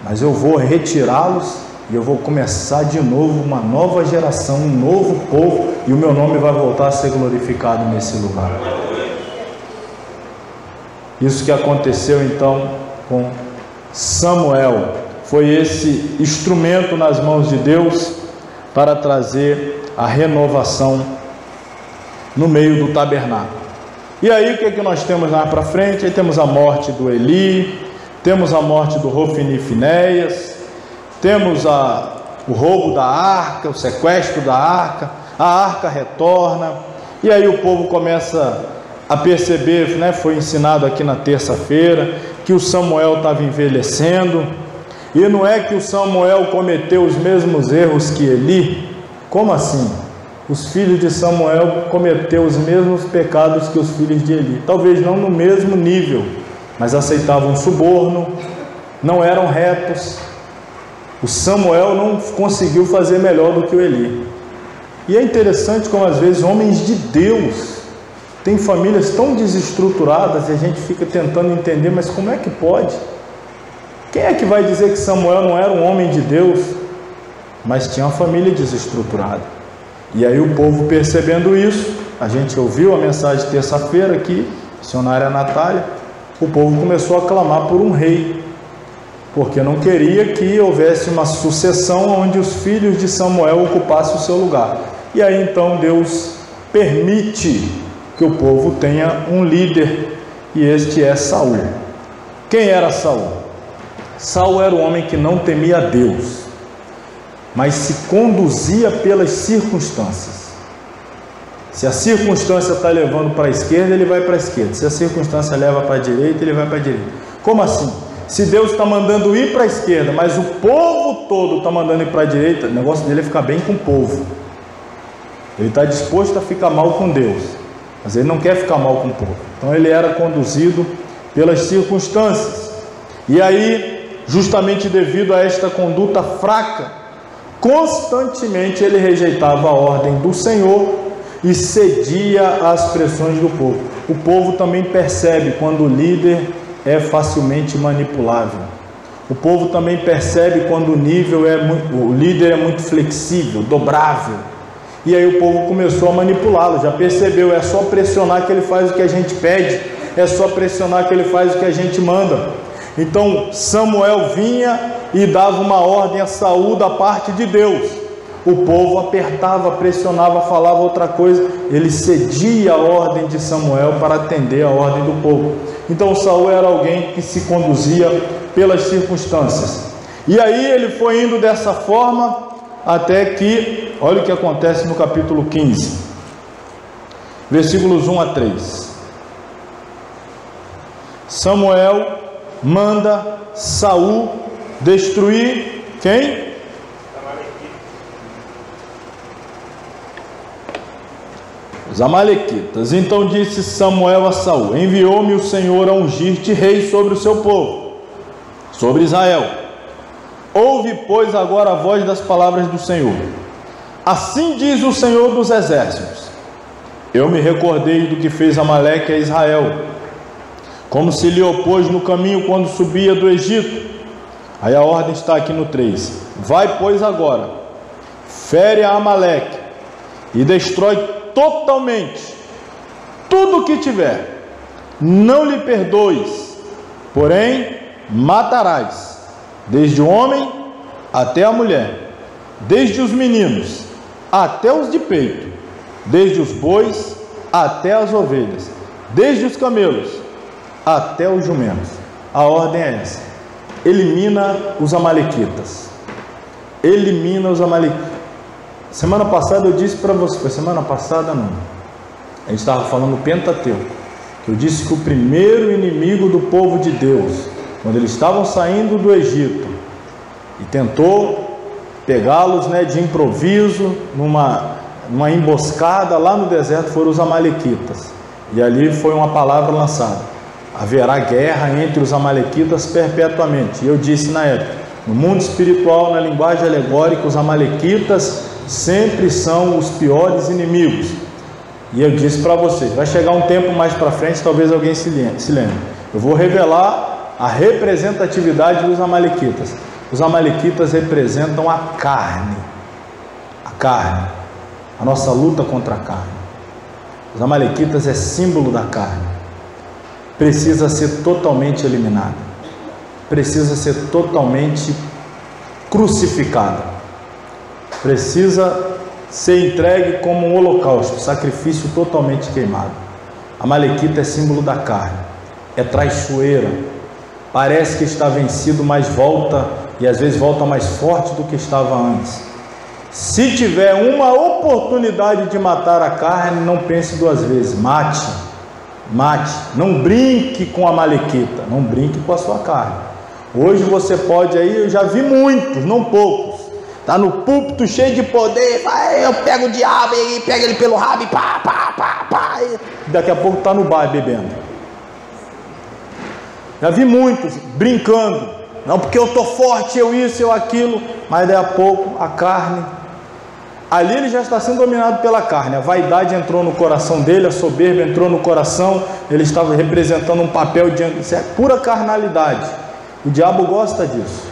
Mas eu vou retirá-los e eu vou começar de novo uma nova geração, um novo povo, e o meu nome vai voltar a ser glorificado nesse lugar. Isso que aconteceu então com Samuel. Foi esse instrumento nas mãos de Deus para trazer a renovação no meio do tabernáculo. E aí o que é que nós temos lá para frente? Aí temos a morte do Eli, temos a morte do Hofni Finéias, temos o roubo da arca, o sequestro da arca, a arca retorna, e aí o povo começa a perceber, né, foi ensinado aqui na terça-feira, que o Samuel estava envelhecendo, e não é que o Samuel cometeu os mesmos erros que Eli. Como assim? Os filhos de Samuel cometeram os mesmos pecados que os filhos de Eli, talvez não no mesmo nível, mas aceitavam suborno, não eram retos. O Samuel não conseguiu fazer melhor do que o Eli. E é interessante como às vezes homens de Deus têm famílias tão desestruturadas e a gente fica tentando entender, mas como é que pode? Quem é que vai dizer que Samuel não era um homem de Deus, mas tinha uma família desestruturada? E aí o povo, percebendo isso, a gente ouviu a mensagem terça-feira aqui, missionária Natália, o povo começou a clamar por um rei, porque não queria que houvesse uma sucessão onde os filhos de Samuel ocupassem o seu lugar. E aí então Deus permite que o povo tenha um líder, e este é Saul. Quem era Saul? Saul era um homem que não temia a Deus, mas se conduzia pelas circunstâncias. Se a circunstância está levando para a esquerda, ele vai para a esquerda. Se a circunstância leva para a direita, ele vai para a direita. Como assim? Se Deus está mandando ir para a esquerda, mas o povo todo está mandando ir para a direita, o negócio dele é ficar bem com o povo. Ele está disposto a ficar mal com Deus, mas ele não quer ficar mal com o povo. Então ele era conduzido pelas circunstâncias. E aí, justamente devido a esta conduta fraca, constantemente ele rejeitava a ordem do Senhor e cedia às pressões do povo. O povo também percebe quando o líder é facilmente manipulável. O povo também percebe quando o líder é muito flexível, dobrável. E aí o povo começou a manipulá-lo, já percebeu, é só pressionar que ele faz o que a gente pede, é só pressionar que ele faz o que a gente manda. Então Samuel vinha e dava uma ordem a Saul da parte de Deus. O povo apertava, pressionava, falava outra coisa, ele cedia a ordem de Samuel para atender a ordem do povo. Então Saul era alguém que se conduzia pelas circunstâncias. E aí ele foi indo dessa forma até que, olha o que acontece no capítulo 15, versículos 1 a 3. Samuel manda Saul destruir quem? Os amalequitas. Então disse Samuel a Saul: enviou-me o Senhor a ungir-te rei sobre o seu povo, sobre Israel. Ouve, pois, agora a voz das palavras do Senhor. Assim diz o Senhor dos exércitos: eu me recordei do que fez Amaleque a Israel, como se lhe opôs no caminho quando subia do Egito. Aí a ordem está aqui no 3. Vai, pois, agora, fere a Amaleque e destrói totalmente tudo o que tiver. Não lhe perdoes, porém matarás, desde o homem até a mulher, desde os meninos até os de peito, desde os bois até as ovelhas, desde os camelos até os jumentos. A ordem é essa: elimina os amalequitas. Elimina os amalequitas. Semana passada eu disse para você, foi semana passada não, a gente estava falando do Pentateuco, que eu disse que o primeiro inimigo do povo de Deus, quando eles estavam saindo do Egito e tentou pegá-los, de improviso, numa emboscada lá no deserto, foram os amalequitas. E ali foi uma palavra lançada: haverá guerra entre os amalequitas perpetuamente. E eu disse na época, no mundo espiritual, na linguagem alegórica, os amalequitas sempre são os piores inimigos. E eu disse para vocês, vai chegar um tempo mais para frente, talvez alguém se lembre, eu vou revelar a representatividade dos amalequitas. Os amalequitas representam a carne, a nossa luta contra a carne. Os amalequitas é símbolo da carne, precisa ser totalmente eliminada, precisa ser totalmente crucificada, precisa ser entregue como um holocausto, sacrifício totalmente queimado. A amalequita é símbolo da carne, é traiçoeira, parece que está vencido, mas volta, e às vezes volta mais forte do que estava antes. Se tiver uma oportunidade de matar a carne, não pense duas vezes, mate, não brinque com a amalequita, não brinque com a sua carne. Hoje você pode aí, eu já vi muitos, não poucos, está no púlpito cheio de poder, eu pego o diabo e pego ele pelo rabo e pá, e daqui a pouco está no bar bebendo. Já vi muitos brincando, não porque eu estou forte, eu isso, eu aquilo, mas daí a pouco a carne, ali ele já está sendo dominado pela carne, a vaidade entrou no coração dele, a soberba entrou no coração, ele estava representando um papel diante, isso é pura carnalidade. O diabo gosta disso.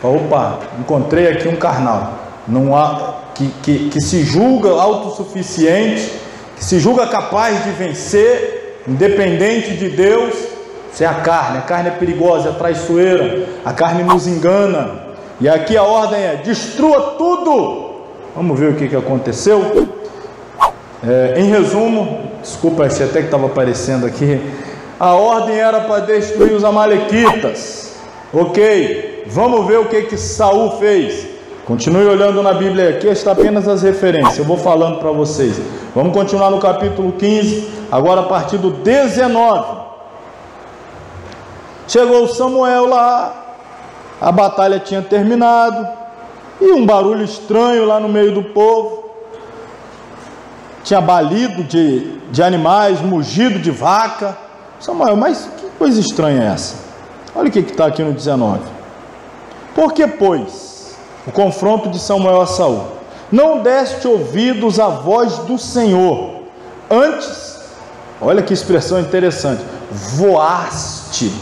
Opa, encontrei aqui um carnal. Não há, que se julga autossuficiente, que se julga capaz de vencer, independente de Deus. Isso é a carne é perigosa, é traiçoeira, a carne nos engana. E aqui a ordem é: destrua tudo. Vamos ver o que aconteceu. Em resumo, desculpa, achei até que estava aparecendo aqui. A ordem era para destruir os amalequitas. Ok, vamos ver o que Saul fez. Continue olhando na Bíblia, aqui está apenas as referências, eu vou falando para vocês. Vamos continuar no capítulo 15, agora a partir do 19. Chegou Samuel lá, a batalha tinha terminado, e um barulho estranho lá no meio do povo. Tinha balido de animais, mugido de vaca. Samuel, mas que coisa estranha é essa? Olha o que está aqui no 19. Por que, pois, o confronto de Samuel a Saul, não deste ouvidos à voz do Senhor, antes, olha que expressão interessante, voaste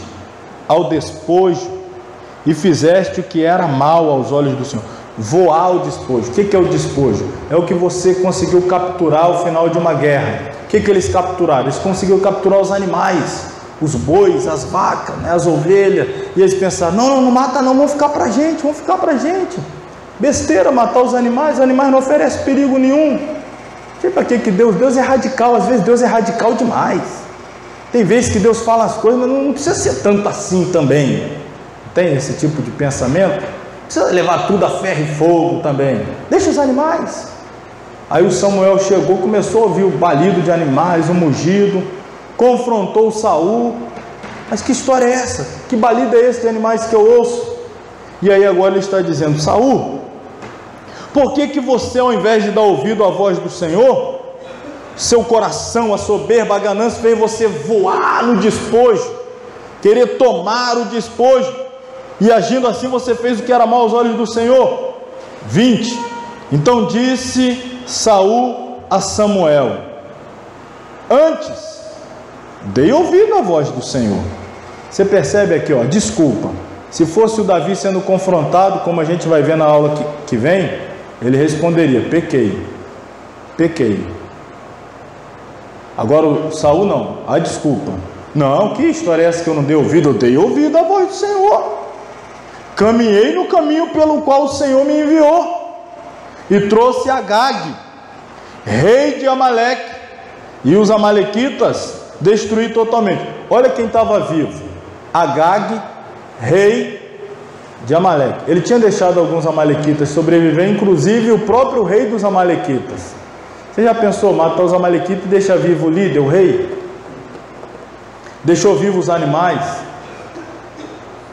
ao despojo e fizeste o que era mal aos olhos do Senhor. Voar ao despojo. O que é o despojo? É o que você conseguiu capturar ao final de uma guerra. O que eles capturaram? Eles conseguiram capturar os animais, os bois, as vacas, né, as ovelhas, e eles pensaram: não mata não, vamos ficar para gente, besteira matar os animais não oferecem perigo nenhum. Para que Deus é radical, às vezes Deus é radical demais. Tem vezes que Deus fala as coisas, mas não precisa ser tanto assim também. Tem esse tipo de pensamento? Não precisa levar tudo a ferro e fogo também, deixa os animais. Aí o Samuel chegou, começou a ouvir o balido de animais, o mugido, confrontou Saul. Mas que história é essa? Que balido é esse de animais que eu ouço? E aí agora ele está dizendo: Saul, por que você, ao invés de dar ouvido à voz do Senhor, seu coração, a soberba, a ganância fez você voar no despojo, querer tomar o despojo, e agindo assim você fez o que era mal aos olhos do Senhor? 20. Então disse Saul a Samuel: antes dei ouvido à voz do Senhor. Você percebe aqui, ó, desculpa. Se fosse o Davi sendo confrontado, como a gente vai ver na aula que vem, ele responderia: pequei. Agora o Saul não, desculpa. Não, que história é essa que eu não dei ouvido? Eu dei ouvido à voz do Senhor. Caminhei no caminho pelo qual o Senhor me enviou, e trouxe Agag, rei de Amaleque, e os amalequitas destruí totalmente. Olha quem estava vivo: Agag, rei de Amaleque. Ele tinha deixado alguns amalequitas sobreviver, inclusive o próprio rei dos amalequitas. Você já pensou matar os amalequitas e deixar vivo o líder, o rei? Deixou vivos os animais.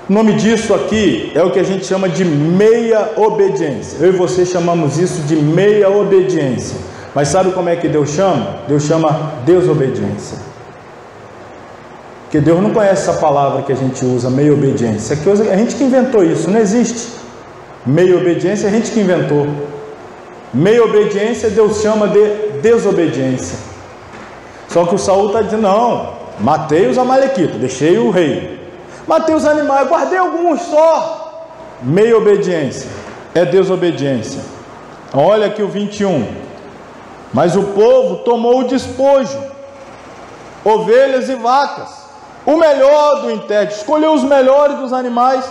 O nome disso aqui é o que a gente chama de meia obediência. Eu e você chamamos isso de meia obediência. Mas sabe como é que Deus chama? Deus chama desobediência. Porque Deus não conhece essa palavra que a gente usa, meia obediência. É a gente que inventou isso, não existe. Meia obediência é a gente que inventou. Meia obediência Deus chama de desobediência. Só que o Saul está dizendo: não, matei os amalequitas, deixei o rei. Matei os animais, guardei alguns só. Meia obediência é desobediência. Olha aqui o 21. Mas o povo tomou o despojo, ovelhas e vacas, o melhor do intérprete, escolheu os melhores dos animais,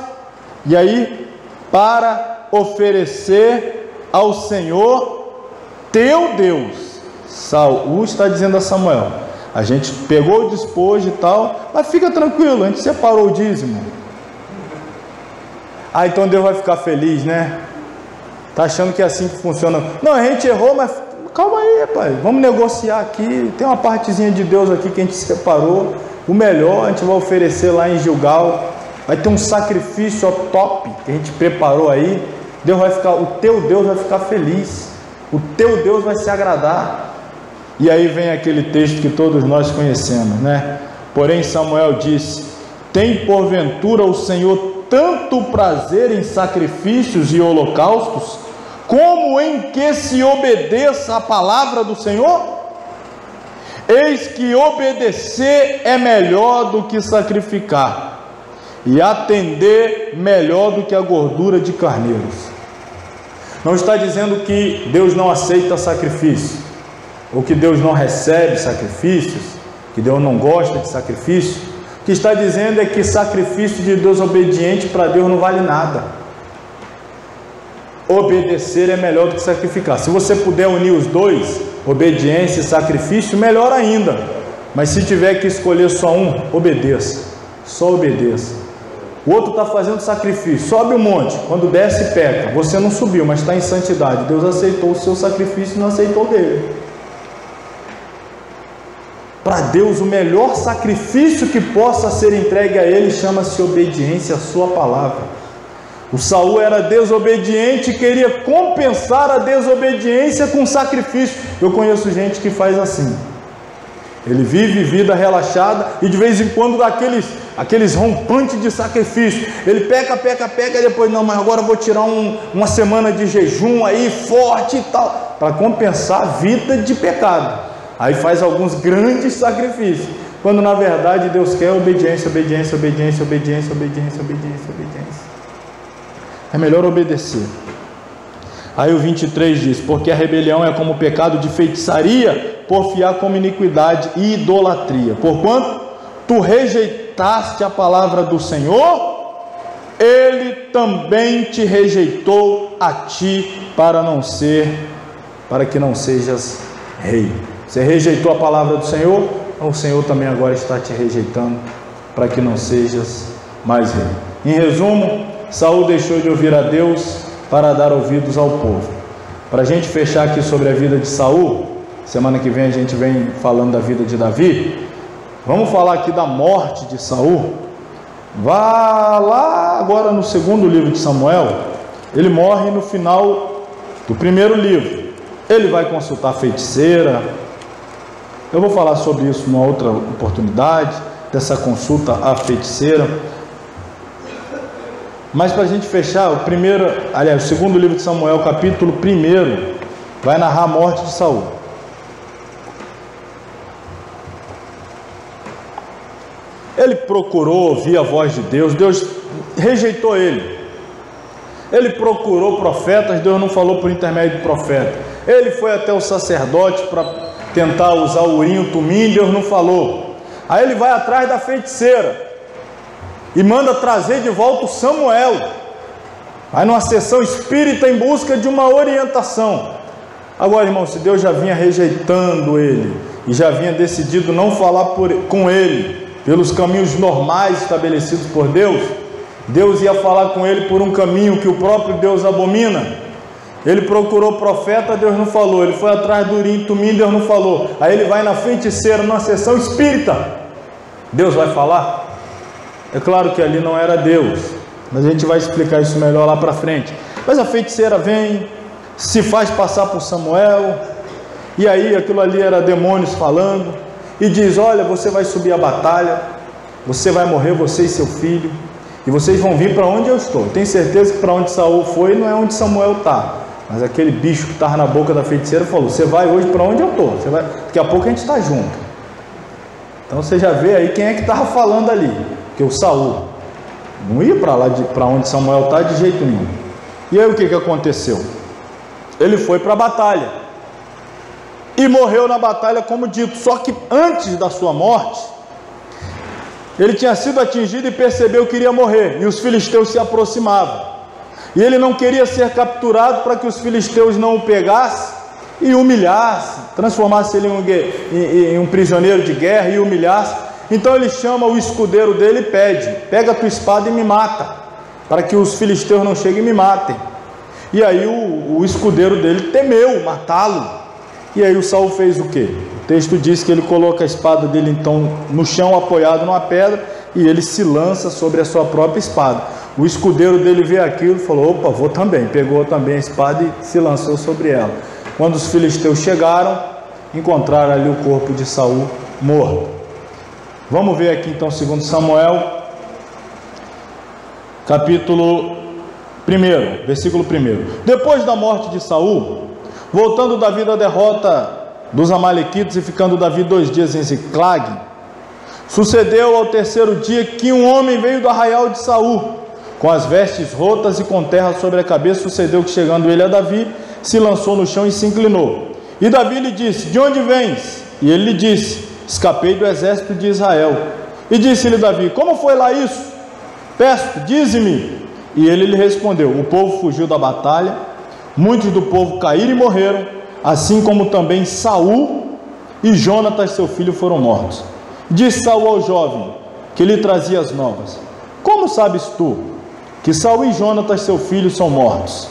e aí, para oferecer ao Senhor teu Deus. Saul está dizendo a Samuel: a gente pegou o despojo e tal, mas fica tranquilo, a gente separou o dízimo. Então Deus vai ficar feliz, né? Tá achando que é assim que funciona? Não, a gente errou, mas calma aí, pai, vamos negociar aqui. Tem uma partezinha de Deus aqui que a gente separou. O melhor a gente vai oferecer lá em Gilgal. Vai ter um sacrifício top que a gente preparou aí. Deus vai ficar, o teu Deus vai ficar feliz. O teu Deus vai se agradar. E aí vem aquele texto que todos nós conhecemos, né? Porém Samuel disse: tem porventura o Senhor tanto prazer em sacrifícios e holocaustos, como em que se obedeça a palavra do Senhor? Eis que obedecer é melhor do que sacrificar, e atender melhor do que a gordura de carneiros. Não está dizendo que Deus não aceita sacrifício, ou que Deus não recebe sacrifícios, que Deus não gosta de sacrifício. O que está dizendo é que sacrifício de desobediente para Deus não vale nada. Obedecer é melhor do que sacrificar. Se você puder unir os dois, obediência e sacrifício, melhor ainda. Mas se tiver que escolher só um, obedeça. Só obedeça. O outro está fazendo sacrifício, sobe o monte, quando desce peca. Você não subiu, mas está em santidade. Deus aceitou o seu sacrifício e não aceitou dele. Para Deus, o melhor sacrifício que possa ser entregue a Ele chama-se obediência à sua palavra. O Saul era desobediente e queria compensar a desobediência com sacrifício. Eu conheço gente que faz assim. Ele vive vida relaxada e de vez em quando dá aqueles rompantes de sacrifício. Ele peca, e depois, não, mas agora eu vou tirar uma semana de jejum aí, forte e tal, para compensar a vida de pecado. Aí faz alguns grandes sacrifícios, quando na verdade Deus quer obediência, obediência, obediência, obediência, obediência, obediência, obediência. É melhor obedecer. Aí o 23 diz: porque a rebelião é como o pecado de feitiçaria, porfiar como iniquidade e idolatria. Porquanto tu rejeitaste a palavra do Senhor, Ele também te rejeitou a ti, para que não sejas rei. Você rejeitou a palavra do Senhor, o Senhor também agora está te rejeitando, para que não sejas mais rei. Em resumo, Saul deixou de ouvir a Deus para dar ouvidos ao povo. Para a gente fechar aqui sobre a vida de Saul, semana que vem a gente vem falando da vida de Davi. Vamos falar aqui da morte de Saul. Vá lá agora no segundo livro de Samuel. Ele morre no final do primeiro livro. Ele vai consultar a feiticeira. Eu vou falar sobre isso numa outra oportunidade, dessa consulta à feiticeira. Mas para a gente fechar, o segundo livro de Samuel, capítulo 1, vai narrar a morte de Saul. Ele procurou ouvir a voz de Deus, Deus rejeitou ele. Ele procurou profetas, Deus não falou por intermédio de profeta. Ele foi até o sacerdote para tentar usar o urim, o tumim, Deus não falou. Aí ele vai atrás da feiticeira e manda trazer de volta o Samuel. Vai numa sessão espírita em busca de uma orientação. Agora, irmão, se Deus já vinha rejeitando ele e já vinha decidido não falar com ele pelos caminhos normais estabelecidos por Deus, Deus ia falar com ele por um caminho que o próprio Deus abomina. Ele procurou profeta, Deus não falou. Ele foi atrás do urim, tumim, Deus não falou. Aí ele vai na feiticeira, numa sessão espírita, Deus vai falar? É claro que ali não era Deus, mas a gente vai explicar isso melhor lá para frente. Mas a feiticeira vem, se faz passar por Samuel, e aí aquilo ali era demônios falando, e diz: olha, você vai subir a batalha, você vai morrer, você e seu filho, e vocês vão vir para onde eu estou. Tenho certeza que para onde Saul foi não é onde Samuel está, mas aquele bicho que estava na boca da feiticeira falou: você vai hoje para onde eu estou, daqui a pouco a gente está junto. Então você já vê aí quem é que estava falando ali, que o Saul não ia para lá, para onde Samuel está de jeito nenhum. E aí o que aconteceu? Ele foi para a batalha e morreu na batalha, como dito. Só que antes da sua morte, ele tinha sido atingido e percebeu que iria morrer, e os filisteus se aproximavam, e ele não queria ser capturado para que os filisteus não o pegassem e humilhassem, transformassem ele em um prisioneiro de guerra e humilhassem. Então ele chama o escudeiro dele e pede: pega a tua espada e me mata, para que os filisteus não cheguem e me matem. E aí o escudeiro dele temeu matá-lo. E aí o Saul fez o quê? O texto diz que ele coloca a espada dele então no chão, apoiado numa pedra, e ele se lança sobre a sua própria espada. O escudeiro dele vê aquilo e falou: opa, vou também. Pegou também a espada e se lançou sobre ela. Quando os filisteus chegaram, encontraram ali o corpo de Saul morto. Vamos ver aqui então 2 Samuel, capítulo 1, versículo 1. Depois da morte de Saul, voltando Davi da derrota dos amalequitas e ficando Davi 2 dias em Ziclag, Sucedeu ao terceiro dia que um homem veio do arraial de Saul, com as vestes rotas e com terra sobre a cabeça. Sucedeu que, chegando ele a Davi, se lançou no chão e se inclinou. E Davi lhe disse: de onde vens? E ele lhe disse: escapei do exército de Israel. E disse-lhe Davi: como foi lá isso? Peço, dize-me. E ele lhe respondeu: o povo fugiu da batalha, muitos do povo caíram e morreram, assim como também Saul e Jonatas seu filho foram mortos. Disse Saul ao jovem que lhe trazia as novas: como sabes tu que Saul e Jonatas seu filho são mortos?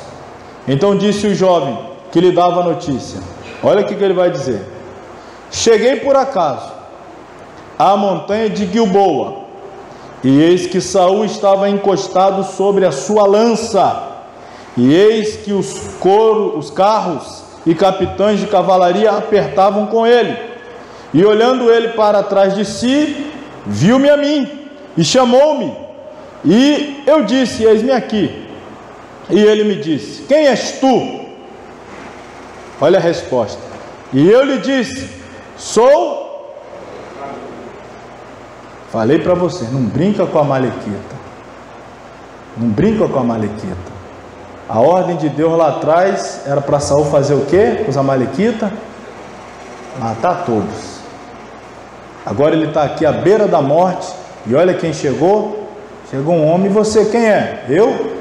Então disse o jovem que lhe dava a notícia: olha o que ele vai dizer: cheguei por acaso à montanha de Gilboa, e eis que Saul estava encostado sobre a sua lança, e eis que os carros e capitães de cavalaria apertavam com ele. E olhando ele para trás de si, viu-me a mim e chamou-me. E eu disse: eis-me aqui. E ele me disse: quem és tu? Olha a resposta. E eu lhe disse: sou. Falei para você, não brinca com a Amalequita. Não brinca com a Amalequita. A ordem de Deus lá atrás era para Saul fazer o quê com os Amalequitas? Matar todos. Agora ele está aqui à beira da morte, e olha quem chegou. Chegou um homem. E você quem é? Eu?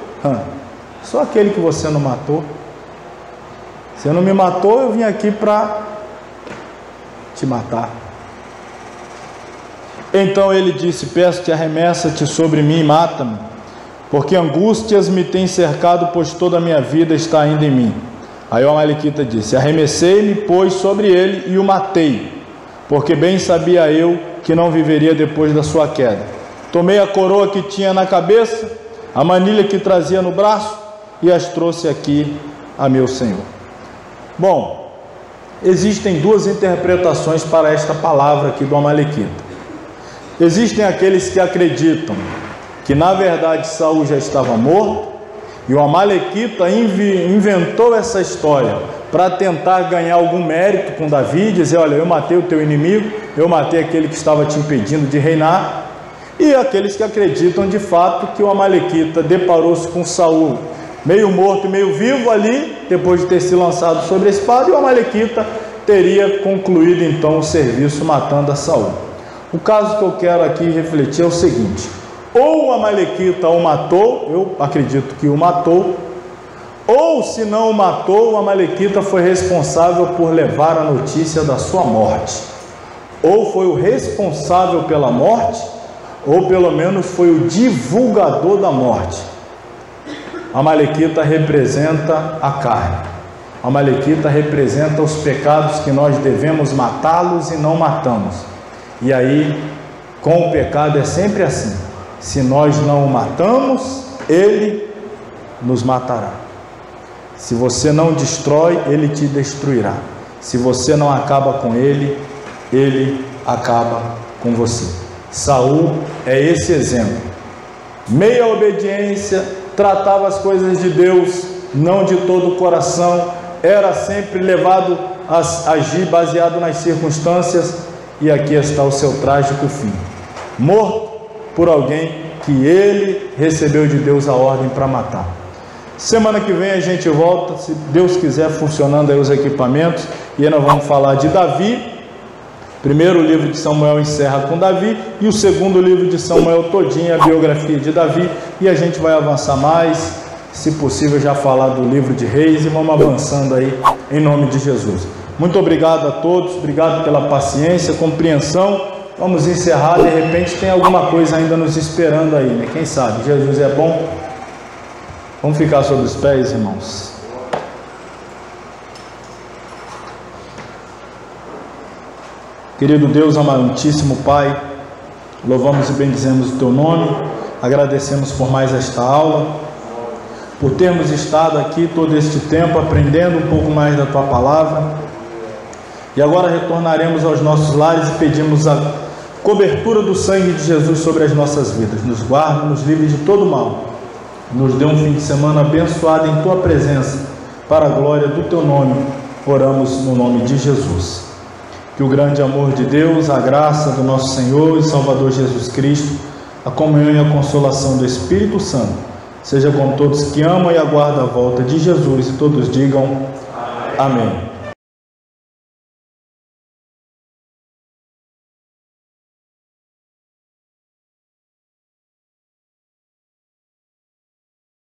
Sou aquele que você não matou. Você não me matou, eu vim aqui para te matar. Então ele disse: peço-te, arremessa-te sobre mim e mata-me, porque angústias me têm cercado, pois toda a minha vida está ainda em mim. Aí o Amalequita disse: arremessei-me, pois, sobre ele e o matei, porque bem sabia eu que não viveria depois da sua queda. Tomei a coroa que tinha na cabeça, a manilha que trazia no braço, e as trouxe aqui a meu senhor. Bom, existem duas interpretações para esta palavra aqui do Amalequita. Existem aqueles que acreditam que na verdade Saul já estava morto, e o Amalequita inventou essa história para tentar ganhar algum mérito com Davi, dizer: olha, eu matei o teu inimigo, eu matei aquele que estava te impedindo de reinar. E aqueles que acreditam de fato que o Amalequita deparou-se com Saul meio morto e meio vivo ali, depois de ter se lançado sobre a espada, e o Amalequita teria concluído então o serviço matando a Saul. O caso que eu quero aqui refletir é o seguinte: ou o Amalequita o matou, eu acredito que o matou, ou se não o matou, o Amalequita foi responsável por levar a notícia da sua morte, ou foi o responsável pela morte, ou pelo menos foi o divulgador da morte. A Amalequita representa a carne. A Amalequita representa os pecados que nós devemos matá-los e não matamos. E aí, com o pecado é sempre assim: se nós não o matamos, ele nos matará. Se você não destrói, ele te destruirá. Se você não acaba com ele, ele acaba com você. Saul é esse exemplo. Meia obediência, tratava as coisas de Deus não de todo o coração, era sempre levado a agir baseado nas circunstâncias, e aqui está o seu trágico fim, morto por alguém que ele recebeu de Deus a ordem para matar. Semana que vem a gente volta, se Deus quiser, funcionando aí os equipamentos, e aí nós vamos falar de Davi. Primeiro o livro de Samuel encerra com Davi, e o segundo livro de Samuel todinho, a biografia de Davi, e a gente vai avançar mais, se possível já falar do livro de Reis, e vamos avançando aí em nome de Jesus. Muito obrigado a todos, obrigado pela paciência, compreensão. Vamos encerrar, de repente tem alguma coisa ainda nos esperando aí, né? Quem sabe? Jesus é bom. Vamos ficar sobre os pés, irmãos. Querido Deus, amantíssimo Pai, louvamos e bendizemos o Teu nome, agradecemos por mais esta aula, por termos estado aqui todo este tempo aprendendo um pouco mais da Tua Palavra, e agora retornaremos aos nossos lares e pedimos a cobertura do sangue de Jesus sobre as nossas vidas. Nos guarde, nos livre de todo mal, nos dê um fim de semana abençoado em Tua presença, para a glória do Teu nome, oramos no nome de Jesus. Que o grande amor de Deus, a graça do nosso Senhor e Salvador Jesus Cristo, a comunhão e a consolação do Espírito Santo, seja com todos que amam e aguardam a volta de Jesus, e todos digam amém.